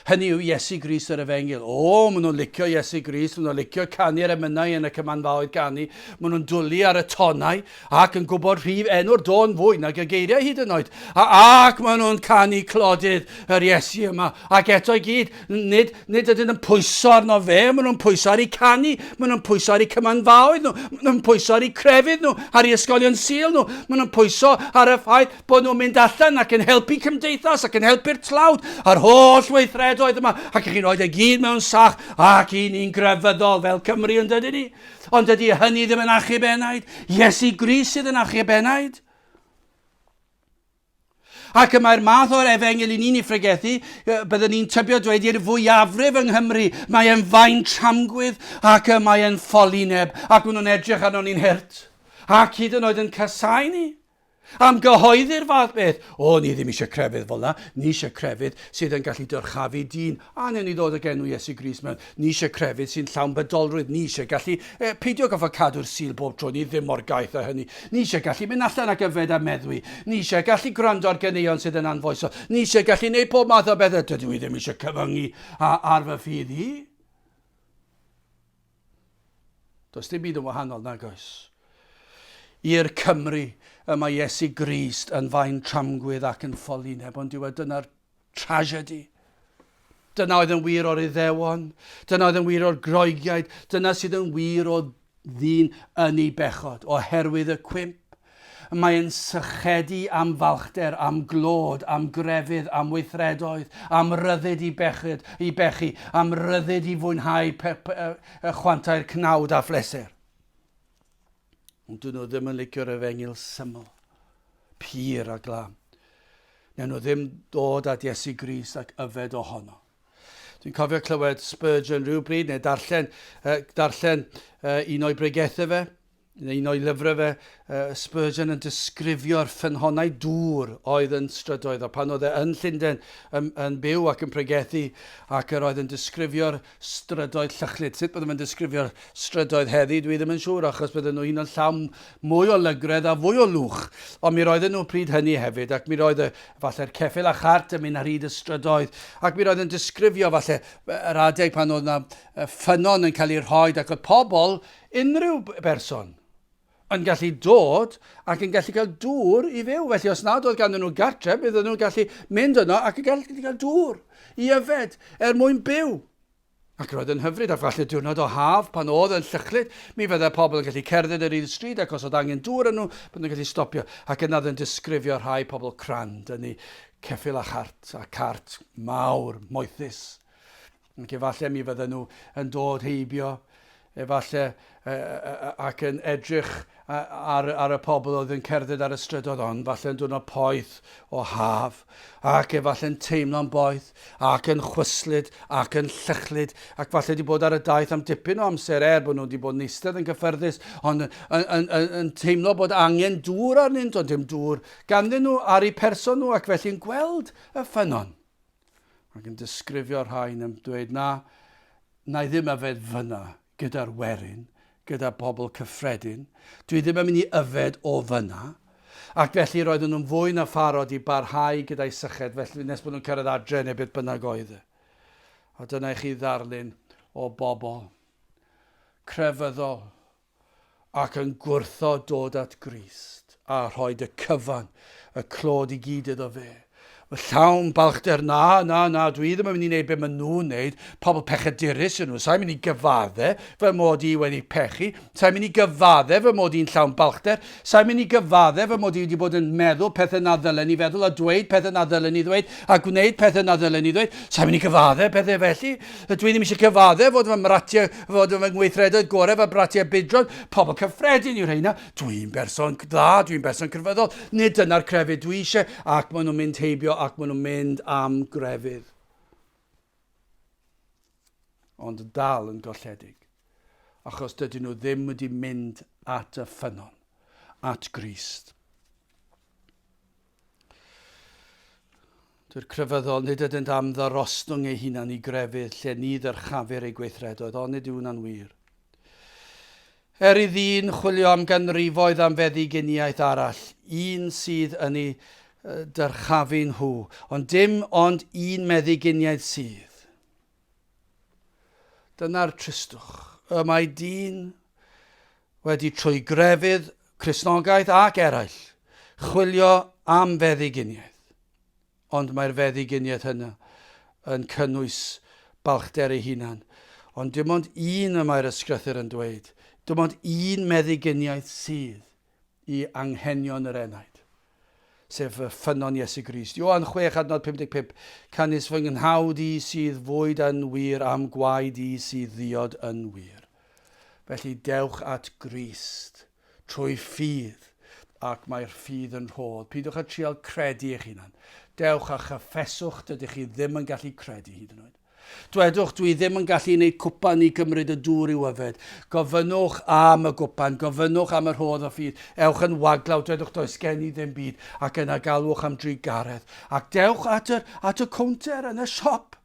Hynny yw Iesu Grist yr Efengyl. Maen nhw'n licio Iesu Grist, maen nhw'n licio canu'r emynau yn y cymanfaoedd ganu, maen nhw'n dwlu ar y tonau ac yn gwybod rhif enw'r don fwy nag y geiriau hyd yn oed. Ac maen nhw'n canu clodydd yr Iesu yma. Ac eto i gyd, nid ydyn nhw'n pwyso arno fe, maen nhw'n pwyso ar ei canu, maen nhw'n pwyso ar ei cymanfaoedd nhw, maen nhw'n pwyso ar ei crefydd nhw, ar ei ysgolion sil nhw, maen nhw'n pwyso ar y ffaith bod nhw'n mynd allan ac yn helpu cymdeithas ac yn helpu'r tlawd a'r holl weithredoedd yma, ac chi'n rhoi y gyd mewn sach ac i ni'n grefyddol fel Cymru yn dydyn ni. Ond dydy hynny ddim yn achub enaid. Iesu Grist sydd yn achub enaid. Ac mae'r math o'r Efengyl i ni'n ei phregethu, byddwn ni'n tybio dweud i'r fwyafrif yng Nghymru. Mae e'n fain tramgwydd ac mae e'n ffolineb ac nhw'n edrych arno ni'n hurt. Ac hyd yn oed yn casau ni. Am gyhoeddi'r fath beth. Ni ddim eisiau crefydd fel yna. Ni eisiau crefydd sydd yn gallu dyrchafu dyn. A newn ni ddod ag enw Iesu Grist mewn. Ni eisiau crefydd sy'n llawn bydolrwydd. Ni eisiau gallu peidio goffa cadw'r sil bob tro. Ni ddim mor gaeth o hynny. Ni eisiau gallu mynd allan ag yfed a meddwi. Ni eisiau gallu gwrando ar ganeuon sydd yn anfoeso. Ni eisiau gallu gwneud pob math o bethau. Dydw i ddim eisiau cyfyngu ar fy ffydd i. Does dim byd yn wahanol nag oes. I'r Cymru mae Iesu Grist yn fain tramgwydd ac yn ffolineb, ond dyna'r tragedi. Dyna oedd yn wir o'r Iddewon, dyna oedd yn wir o'r groegiaid, dyna sydd yn wir o ddyn yn ei bechod, oherwydd y cwymp. Mae'n sychedu am falchder, am glod, am grefydd, am weithredoedd, am ryddid i bechu, am ryddid i fwynhau chwantau'r cnawd a phleser. Ond dyn nhw ddim yn licio'r Efengyl syml, pur a glam. Newn nhw ddim dod at Iesu Grist ac yfed ohono. Dwi'n cofio clywed Spurgeon rhywbryd, neu darllen un o'i bregethau fe, neu un o'i lyfrau fe, Spurgeon yn disgrifio'r ffynhonnau dŵr oedd yn strydoedd, a pan oedd e yn Llundain yn byw ac yn pregethu, ac yr oedd yn disgrifio'r strydoedd Llychlyd. Sut byddwn yn disgrifio'r strydoedd heddi, dwi ddim yn siŵr, achos bydden nhw un yn llawn mwy o lygredd a fwy o lwch. Ond mi roedden nhw pryd hynny hefyd, ac mi roedd falle'r ceffyl a chart yn mynd ar hyd y strydoedd, ac mi roedd yn disgrifio falle yr adeg pan oedd yna ffynon yn cael ei rhoi, ac oedd pobl, unrhyw berson, yn gallu dod ac yn gallu cael dŵr i fyw. Felly os nad oedd ganddyn nhw gartre, bydden nhw'n gallu mynd yno ac yn gallu cael dŵr i yfed mwyn byw. Ac roedd yn hyfryd, a falle diwrnod o haf pan oedd yn llychlyd, mi fydde pobl yn gallu cerdded yr un stryd ac os oedd angen dŵr yn nhw, byddwn nhw'n gallu stopio. Ac yna yn disgrifio rhai pobl crand yn ei ceffyl a cart mawr, moethus. Ac efallai mi fydden nhw yn dod heibio, efallai ac yn edrych ar y pobl oedd yn cerdded ar y strydoedd ond, falle yn diwrnod poeth o haf, ac efallai'n teimlo'n boeth, ac yn chwyslyd, ac yn llychlyd, ac falle wedi bod ar y daith am dipyn o amser bod nhw wedi bod yn eistedd yn gyffyrddus, ond yn teimlo bod angen dŵr arnynt, ond dim dŵr ganddyn nhw ar eu person nhw, ac felly'n gweld y ffynon. Ac yn disgrifio'r rhain yn dweud na i ddim yfed fyna gyda'r werin, gyda bobl cyffredin. Dwi ddim yn mynd i yfed o fyna. Ac felly roedden nhw'n fwy na pharod i barhau gyda'i syched, felly nes bod nhw'n cyrraedd adre neu beth bynnag oedd. A dyna i chi ddarlun o bobl crefyddol ac yn gwrtho dod at Grist a rhoi y cyfan, y clod i gyd iddo fe. Llawn balchder, na, dwi ddim yn mynd i wneud beth maen nhw'n wneud, pobl pechadurus yn nhw, sa'n mynd i gyfadde fy mod i wedi pechu, sa'n mynd i gyfadde fy mod i'n llawn balchder, sa'n mynd i gyfadde fy mod i wedi bod yn meddwl pethau na ddylen i feddwl a dweud pethau na ddylen i ddweud a gwneud pethau na ddylen i ddweud, sa'n mynd i gyfadde pethau felly, dwi ddim eisiau gyfadde fod fy ngweithredoedd gorau fy bratiau bydron, pobl cyffredin yw'r rheina, dwi'n berson dda, dwi'n berson cyfryddol, nid dyna'r crefydd dwi eisiau, ac maen nhw'n mynd heibio ac maen nhw'n mynd am grefydd. Ond dal yn golledig, achos dydyn nhw ddim wedi mynd at y ffynon, at Grist. Dyw'r crefyddol nid ydynt am ddarostwng ei hunan i grefydd lle ni ddyrchafur ei gweithredoedd, ond nid yw hwnna'n wir. I ddyn chwilio am ganrifoedd am feddyginiaeth arall, un sydd yn ei dyrchafu nhw, ond dim ond un meddyginiaeth sydd. Dyna'r tristwch. Mae dyn wedi trwy grefydd Cristnogaeth ac eraill chwilio am feddyginiaeth. Ond mae'r feddyginiaeth hynny yn cynnwys balchder ei hunan. Ond dim ond un y mae'r ysgrythyr yn dweud. Dim ond un meddyginiaeth sydd i anghenion yr enaid. Sef y ffynon Iesu Grist. Ioan 6:55, canys fy nghnawd i sydd fwyd yn wir am gwaed i sydd ddiod yn wir. Felly dewch at Grist trwy ffydd, ac mae'r ffydd yn rhodd. Pidwch a trial credu eich hunan. Dewch a chyffeswch dydych chi ddim yn gallu credu hyd yn oed. Dwedwch, dwi ddim yn gallu gwneud cwpan i gymryd y dŵr i'w yfed. Gofynnwch am y gwpan, gofynnwch am yr hodd o ffydd. Ewch yn waglaw, dwedwch does gen i ddim byd, ac yna galwch am drigaredd. Ac dewch at y cownter yn y siop.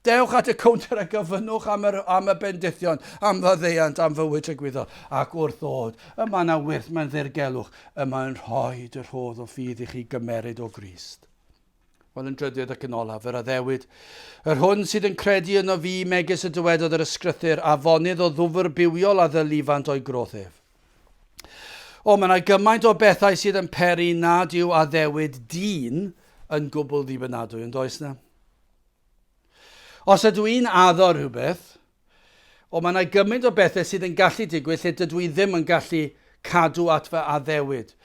Dewch at y cownter a gofynnwch am y bendithion, am ddaddeiant, am fywyd trygwyddol. Ac wrth ddod, yma na wyrth mae'n ddirgelwch, yma'n rhoi yr hodd o ffydd i chi gymeryd o Grist. Wel yn drydydd ac yn olaf, yr addewid. Yr hwn sydd yn credu yno fi megis y dywedodd yr ysgrythyr, a fonydd o ddwfr bywiol a ddylifant o'i grothef. Mae yna gymaint o bethau sydd yn peri nad yw addewid dyn yn gwbl ddibynadwy, yn does na? Os ydw i'n addo rhywbeth, mae yna gymaint o bethau sydd yn gallu digwydd lle dydw i ddim yn gallu cadw at fy addewid.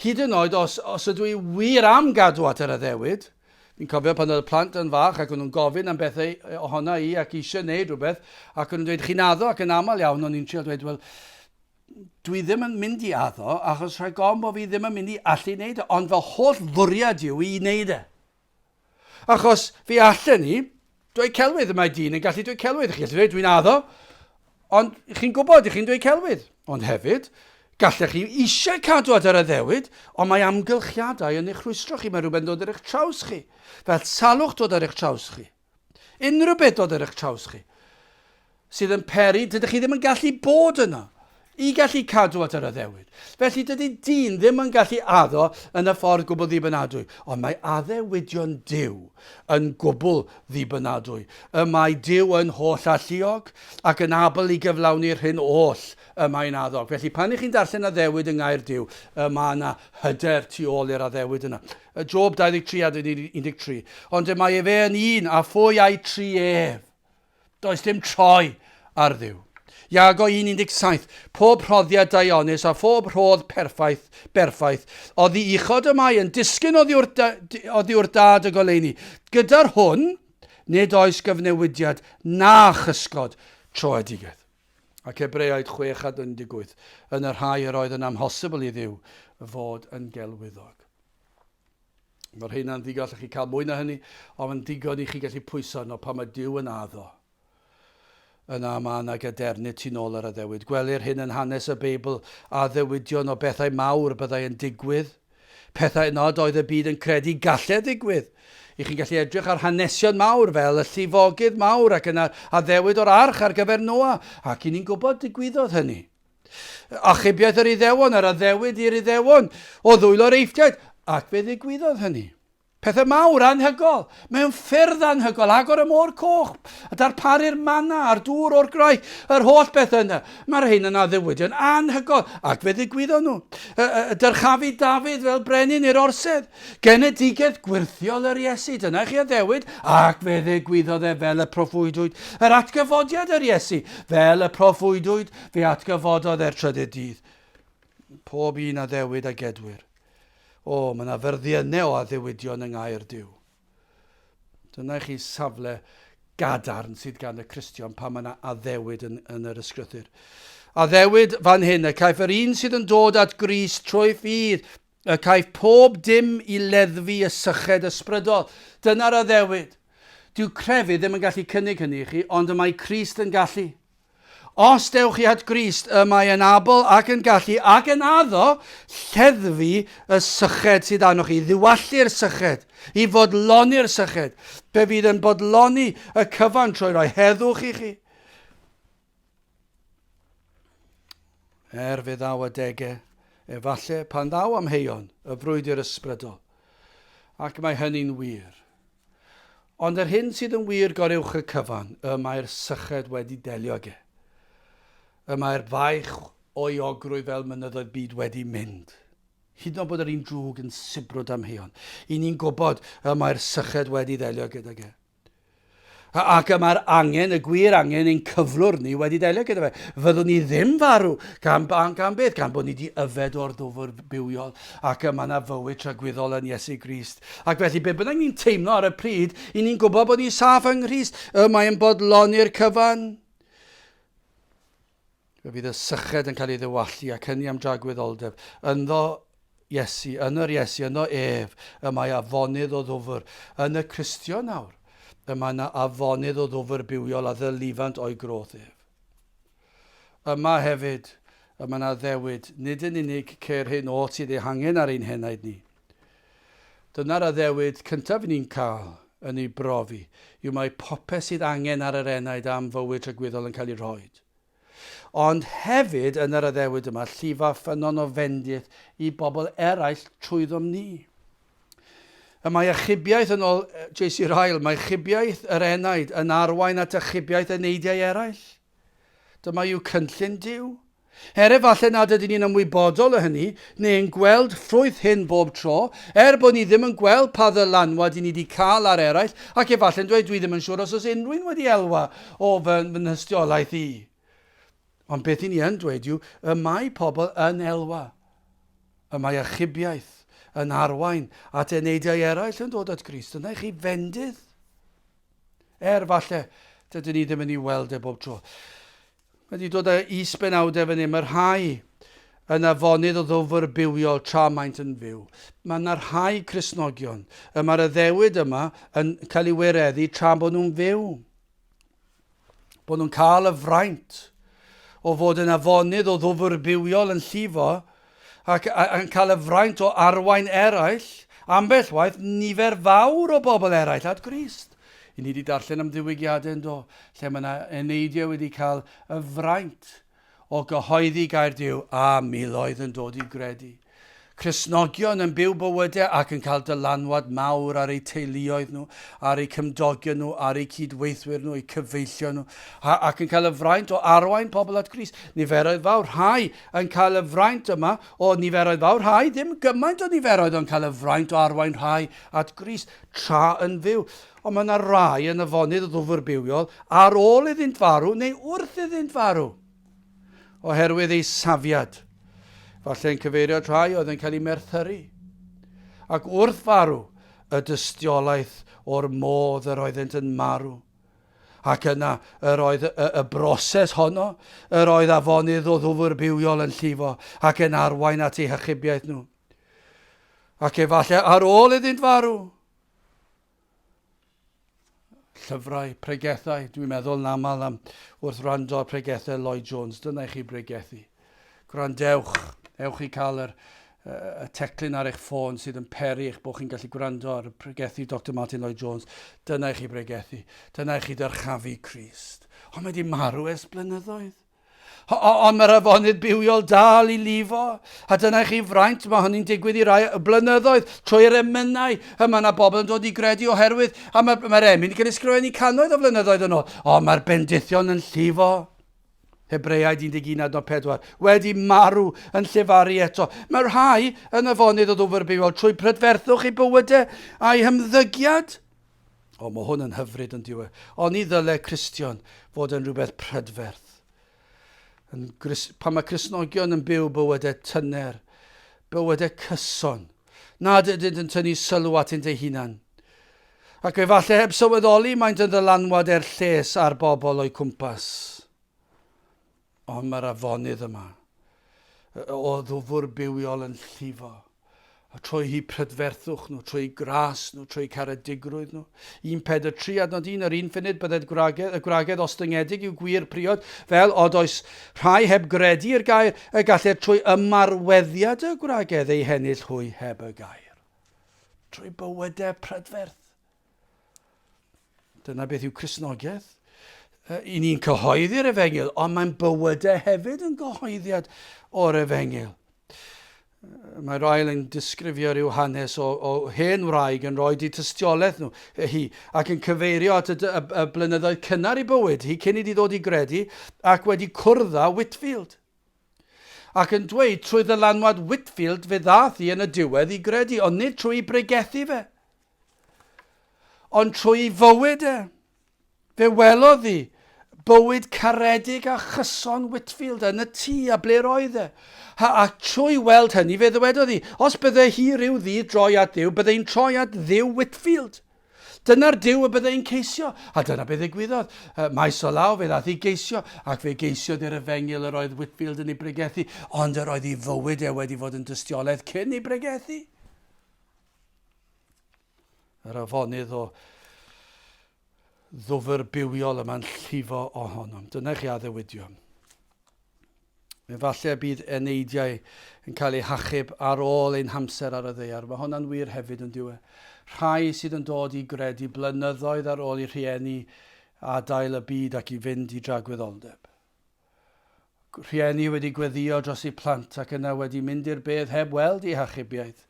Hyd yn oed os ydw i wir am gadw at yr addewid, fi'n cofio pan oedd y plant yn fach ac o'n nhw'n gofyn am bethau ohona i ac eisiau gwneud rhywbeth ac o'n nhw'n dweud chi'n addo ac yn aml iawn o'n i'n trio dweud, wel, dwi ddim yn mynd i addo achos rhaid gofyn bod fi ddim yn mynd i allu wneud e, ond fy holl fwriad yw i wneud e. Achos fi allan ni, dweud celwydd y mae dyn yn gallu dweud celwydd, chi'n dweud dwi'n addo, ond chi'n gwybod chi'n dweud celwydd, ond hefyd, gallech chi eisiau cadw at yr addewid, ond mae amgylchiadau yn eich rhwystro chi. Mae rhywbeth dod ar eich traws chi. Fel salwch dod ar eich traws chi. Unrhyw beth dod ar eich traws chi. Sydd yn peri, dydych chi ddim yn gallu bod yna i gallu cadw at yr addewid. Felly dydy dyn ddim yn gallu addo yn y ffordd gwbl ddibynadwy. Ond mae addewidion Duw yn gwbl ddibynadwy. Mae Duw yn holl alluog ac yn abl i gyflawni'r hyn oll mae'n addog. Felly pan ych chi'n darllen addewid yng ngair Duw, mae yna hyder tu ôl i'r addewid yna. Job 23:13. Ond mae fe yn un a phwy ai tri ef. Does dim troi ar Dduw. Iago 1:17, pob rhoddiad Dionys a phob rhodd berffaith, oedd ei uchod y mae yn disgyn oddi wrth dad y goleuni. Gyda'r hwn, nid oes gyfnewidiad na chysgod troedigedd. Ac Hebreaid 6:18, yn yr rhai yr oedd yn amhosibl i Dduw fod yn gelwyddog. Mae'r hynna'n ddigon, allwch chi cael mwy na hynny, ond mae'n digon i chi gallu pwyso arno pan mae Duw yn addo. Yna mae yna gadernu tu nôl ar y ddewid. Gwelir hyn yn hanes y Beibl a ddewidion o bethau mawr byddai yn digwydd. Pethau nad oedd y byd yn credu gallai digwydd. I chi'n gallu edrych ar hanesion mawr fel y llifogydd mawr ac yna a ddewid o'r arch ar gyfer Noa. Ac i ni'n gwybod digwyddodd hynny. Achubiaeth yr Iddewon, ar a ddewid i'r Iddewon o ddwylo'r eithriad. Ac fe ddigwyddodd hynny. Pethau mawr anhygol, mewn ffyrdd anhygol, agor y môr coch, a darparu'r manna, a'r dŵr o'r graig, yr holl bethau yna. Mae'r hyn yn addewidion anhygol, ac fe ddigwyddo nhw. Dyrchafu Dafydd fel brenin i'r orsedd, genedigaeth gwirthiol yr Iesu, dyna chi addewid, ac fe ddigwyddodd e fel y proffwydwyd. Yr atgyfodiad yr Iesu, fel y proffwydwyd, fe atgyfododd e'r trydydd dydd. Pob un addewid a gedwyr. Mae yna ferddiannau o addewidion yng Ngaer Duw. Dyna chi safle gadarn sydd gan y Cristion pan mae yna addewid yn yr ysgrythur. Addewid fan hyn, y caiff yr un sydd yn dod at Grist trwy ffydd, y caiff pob dim i leddfu y syched ysbrydol. Dyna'r addewid. Dyw crefydd ddim yn gallu cynnig hynny i chi, ond y mae Crist yn gallu. Os dewch chi at Grist, y mae yn abl ac yn gallu ac yn addo lleddfu y syched sydd arnoch chi, ddiwallu'r syched, i fodloni'r syched. Fe fydd yn bodloni y cyfan trwy roi heddwch i chi. Fe ddaw adegau, efallai pan ddaw amheuon y frwydr ysbrydol. Ac mae hynny'n wir. Ond yr hyn sydd yn wir gorywch y cyfan, y mae'r syched wedi delio ge. Y mae'r faich o'i ogrwydd fel mynyddoedd byd wedi mynd. Hyd yn oed bod yr un drwg yn sibrwd amheuon. I ni'n gwybod y mae'r syched wedi ddelio gyda ge. Ac y mae'r angen, y gwir angen ein cyflwr ni wedi delio gyda fe. Fyddwn ni ddim farw gan beth, gan bod ni wedi yfed o'r ddwfr bywiol ac yma yna fywyd tragwyddol yn Iesu Grist. Ac felly be bynnag ni'n teimlo ar y pryd, i ni'n gwybod bod ni'n saff yng Nghrist, mae'n bodloni'r cyfan. Fe fydd y syched yn cael ei ddywallu ac hynny am dragwyddoldeb. Ynddo Iesu, yno'r Iesu, yno ef, y mae afonydd o ddwfr. Yn y Cristion nawr, yma yna afonydd o ddwfr bywiol a ddylifant o'i groth ef. Yma hefyd, yma yna ddewid, nid yn unig ceir hyn o sydd ei hangen ar ein henaid ni. Dyna'r addewid cyntaf ni'n cael yn ei brofi, yw mae popeth sydd angen ar yr enaid am fywyd tragwyddol yn cael ei rhoi. Ond hefyd yn yr addewid yma, llifa ffynon o fendiaeth i bobl eraill trwyddom ni. Mae achubiaeth yn ôl J.C. Ryle, mae achubiaeth yr enaid yn arwain at achubiaeth y neidiau eraill. Dyma yw cynllun Duw. Falle nad ydyn ni'n ymwybodol o hynny, neu'n gweld ffrwyth hyn bob tro, bod ni ddim yn gweld pa ddylanwad i ni wedi cael ar eraill, ac efallai'n dweud dwi ddim yn siŵr os oes unrhyw'n wedi elwa o fy hystiolaeth i. Ond beth i ni yn dweud yw, y mae pobl yn elwa. Y mae achubiaeth yn arwain at eneidiau eraill yn dod at Grist. Yna i chi fendydd. Falle, dydyn ni ddim yn ei weld bob tro. Mae wedi dod â is-benawdau fan hyn, mae'r rhai yn afonydd o ddwfr bywiol tra maent yn fyw. Mae yna rhai Cristnogion. Mae'r addewid yma yn cael ei wireddu tra bod nhw'n fyw. Bod nhw'n cael y fraint o fod yn afonydd o ddwfr bywiol yn llifo ac yn cael y fraint o arwain eraill, ambell waith nifer fawr o bobl eraill at Grist. I ni wedi darllen am ddiwygiadau yn do, lle mae yna eneidiau wedi cael y fraint o gyhoeddi gair Duw a miloedd yn dod i gredu. Cristnogion yn byw bywydau ac yn cael dylanwad mawr ar eu teuluoedd nhw, ar eu cymdogion nhw, ar eu cydweithwyr nhw, eu cyfeillio nhw, ac yn cael y fraint o arwain pobl at Grist. Niferoedd fawr, rhai yn cael y fraint yma o niferoedd fawr, rhai ddim gymaint o niferoedd yn cael y fraint o arwain rhai at Grist tra yn fyw. Ond mae yna rai yn yfonydd o ddwfr bywiol ar ôl iddynt farw neu wrth iddynt farw, oherwydd ei safiad. Falle'n cyfeirio rhai oedd yn cael ei merthyru. Ac wrth farw, y dystiolaeth o'r modd yr oeddent yn marw. Ac yna, yr oedd y broses honno, yr oedd afonydd o ddwfr bywiol yn llifo, ac yn arwain at eu hychubiaeth nhw. Ac efallai ar ôl iddynt farw. Llyfrau, pregethau, dwi'n meddwl namal am wrth wrando ar pregethau Lloyd Jones. Dyna i chi bregethu. Gwrandewch. Ewch i cael y teclyn ar eich ffôn sydd yn peri eich bod chi'n gallu gwrando ar y pregethu Dr Martin Lloyd Jones. Dyna i chi bregethu. Dyna i chi dyrchafu Crist. Ond mae di marw ers blynyddoedd. Ond mae'r afonydd bywiol dal i lifo. A dyna i chi fraint, mae hynny'n digwydd i rai blynyddoedd trwy'r emynau. Mae yna bobl yn dod i gredu oherwydd. A mae'r emyn yn cael ei ysgrifennu cannoedd o flynyddoedd yn ôl. Ond mae'r bendithion yn llifo. Hebreaid 11:4 wedi marw yn llefaru eto. Mae rhai yn yfonydd o ddwfr bywiol trwy prydferthwch eu bywydau a'i hymddygiad. O, mae hwn yn hyfryd yn diwedd. Ond ni ddyle Cristion fod yn rhywbeth prydferth. Pan mae Cristnogion yn byw bywydau tyner, bywydau cyson, nad ydyn yn tynnu sylw at ein hunan. Ac efallai heb sylweddoli maent yn ddylanwad lles ar bobl o'i cwmpas. Ond mae'r afonydd yma o ddwfr bywiol yn llifo. A trwy hi prydferthwch nhw, trwy gras nhw, trwy caredigrwydd nhw. 1:43 adnod 1 yr un funud byddai'r gwragedd ostyngedig yw gwir priod, fel od oes rhai heb gredu i'r gair, y gallai trwy ymarweddiad y gwragedd ei hennill hwy heb y gair. Trwy bywydau prydferth. Dyna beth yw Cristnogaeth. I ni'n cyhoeddi'r Efengyl, ond mae'n bywydau hefyd yn gyhoeddiad o'r Efengyl. Mae'r ail yn disgrifio rhyw hanes o hen wraig yn rhoi tystiolaeth nhw hi, ac yn cyfeirio at y blynyddoedd cynnar i bywyd hi cyn iddi ddod i gredu, ac wedi cwrdda Whitfield. Ac yn dweud trwy ddylanwad Whitfield fe ddath hi yn y diwedd i gredu, ond nid trwy bregethu fe, ond trwy fywyd e. Fe welodd hi bywyd caredig a chyson Whitfield yn y tŷ a ble roedd e. A trwy weld hynny, fe ddywedodd hi, os byddai hi rhyw ddi droi at Dduw, byddai'n troi at Dduw Whitfield. Dyna'r Dduw y byddai'n ceisio. A dyna beth ddigwyddodd. Maes o law, fe ddath i geisio, ac fe geisiodd i'r Efengyl yr oedd Whitfield yn ei bregethu, ond yr oedd ei fywyd e wedi fod yn dystiolaeth cyn ei bregethu. Yr afonydd o ddwfr bywiol yma'n llifo ohonom. Dyna chi addewidion. Efallai bydd eneidiau yn cael eu hachub ar ôl ein hamser ar y ddaear. Mae hwnna'n wir hefyd yn diwedd. Rhai sydd yn dod i gredu blynyddoedd ar ôl i rhieni adael y byd ac i fynd i dragwyddoldeb. Rhieni wedi gweddio dros eu plant ac yna wedi mynd i'r bedd heb weld eu hachubiaeth,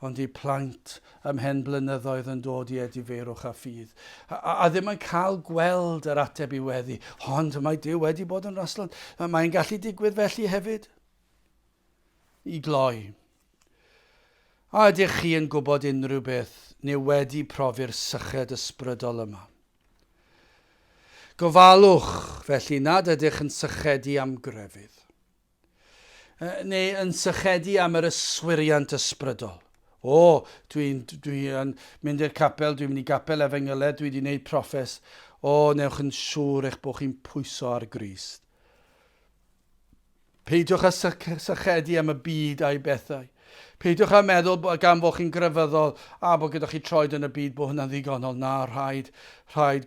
ond eu plant ymhen blynyddoedd yn dod i edifeirwch a ffydd. A ddim yn cael gweld yr ateb i weddi, ond mae Duw wedi bod yn raslan. Mae'n gallu digwydd felly hefyd. I gloi. A ydych chi yn gwybod unrhyw beth neu wedi profi'r syched ysbrydol yma? Gofalwch felly nad ydych yn sychedu am grefydd, neu yn sychedu am yr yswiriant ysbrydol. Dwi'n mynd i'r capel, dwi'n mynd i gapel Efengylau, dwi wedi gwneud proffes. Newch yn siŵr eich bod chi'n pwyso ar Grist. Peidiwch â sychedu am y byd a'i bethau. Peidiwch â meddwl gan bod chi'n grefyddol a bod gyda chi troed yn y byd bod hwnna'n ddigonol. Na, rhaid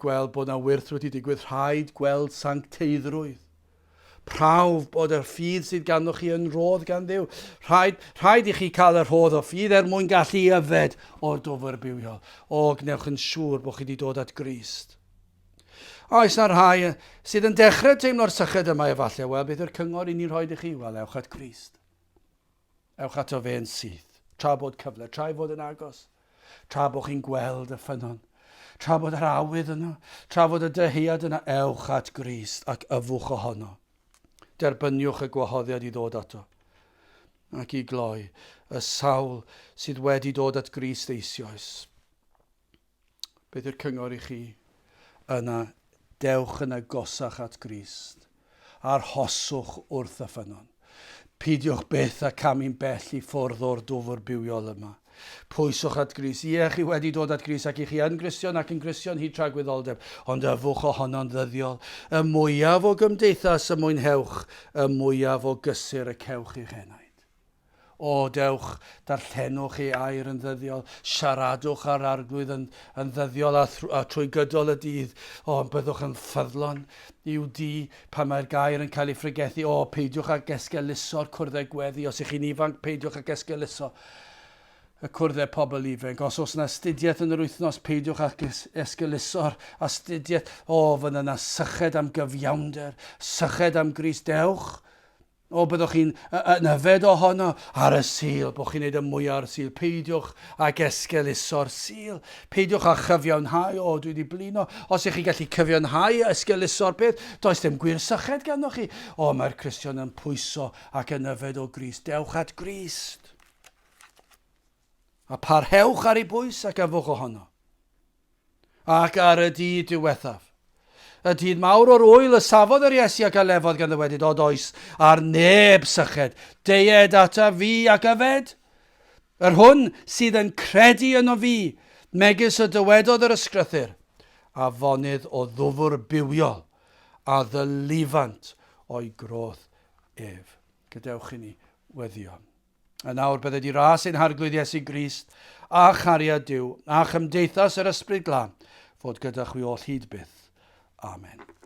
gweld bod yna wyrth wedi digwydd. Rhaid gweld sancteiddrwydd. Prawf bod yr ffydd sydd ganddoch chi yn rodd gan Dduw. Rhaid i chi cael yr rhodd o ffydd mwyn gallu yfed o'r dwfr bywiol. Gnewch yn siŵr bod chi wedi dod at Grist. Oes na rhai sydd yn dechrau teimlo'r syched yma efallai. Wel, beth yw'r cyngor i ni'n rhoi i chi? Wel, ewch at Grist. ewch ato fe yn syth. Tra bod cyfle, tra i fod yn agos. Tra bod chi'n gweld y ffynon. Tra bod yr awydd yno. Tra bod y dyhead yna, ewch at Grist ac yfwch ohono. Derbyniwch y gwahoddiad i ddod ato. Ac i gloi y sawl sydd wedi dod at Grist eisoes. Beth yw'r cyngor i chi? Yna, dewch yn agosach at Grist. Arhoswch wrth y ffynon. Pidiwch byth a camu'n bell i ffwrdd o'r dwfr bywiol yma. Pwyswch at Grist. Ie, chi wedi dod at Grist ac i chi yn Gristion ac yn Gristion hyd trag wyddoldeb, ond yfwch ohono'n ddyddiol. Y mwyaf o gymdeithas y mwynhewch, y mwyaf o gysur y cewch i'ch enaid. O, dewch, darllenwch ei air yn ddyddiol, siaradwch ar arglwydd yn ddyddiol a trwy gydol y dydd. O, byddwch yn ffyddlon i'w di pan mae'r gair yn cael ei ffrigethu. O, peidiwch ag esgeluso'r cwrddau gweddi. Os ych chi'n ifanc, peidiwch ag esgeluso y cwrddau pobl ifanc. Os yna astudiaeth yn yr wythnos, peidiwch ag esgeluso'r astudiaeth. O, fydd yna syched am gyfiawnder, syched am Grist. Dewch. O, byddwch chi'n yn yfed ohono ar y sil, bod chi'n neud y mwyaf ar y sil. Peidiwch ag esgeluso'r sil. Peidiwch ag chyfiawnhau. O, dwi wedi blino. Os ych chi gallu cyfiawnhau esgeluso'r peth, does dim gwir syched ganddo chi. O, mae'r Cristion yn pwyso ac yn yfed o Grist. Dewch at Grist. A parhewch ar ei bwys ac yfwch ohono. Ac ar y dydd diwethaf. Y dydd mawr o'r wyl y safodd yr Iesu ac alefodd gan ddywedyd o does ar neb syched, deied ata fi ac yfed. Yr hwn sydd yn credu yno fi, megis y dywedodd yr ysgrythyr, a fonydd o ddwfr bywiol, a ddylifant o'i groth ef. Gadewch i ni weddio. A nawr bydde di ras ein harglwydd Iesu Grist, a chariad Duw, a chymdeithas yr ysbryd glân, fod gyda chwi o hyd byth. Amen.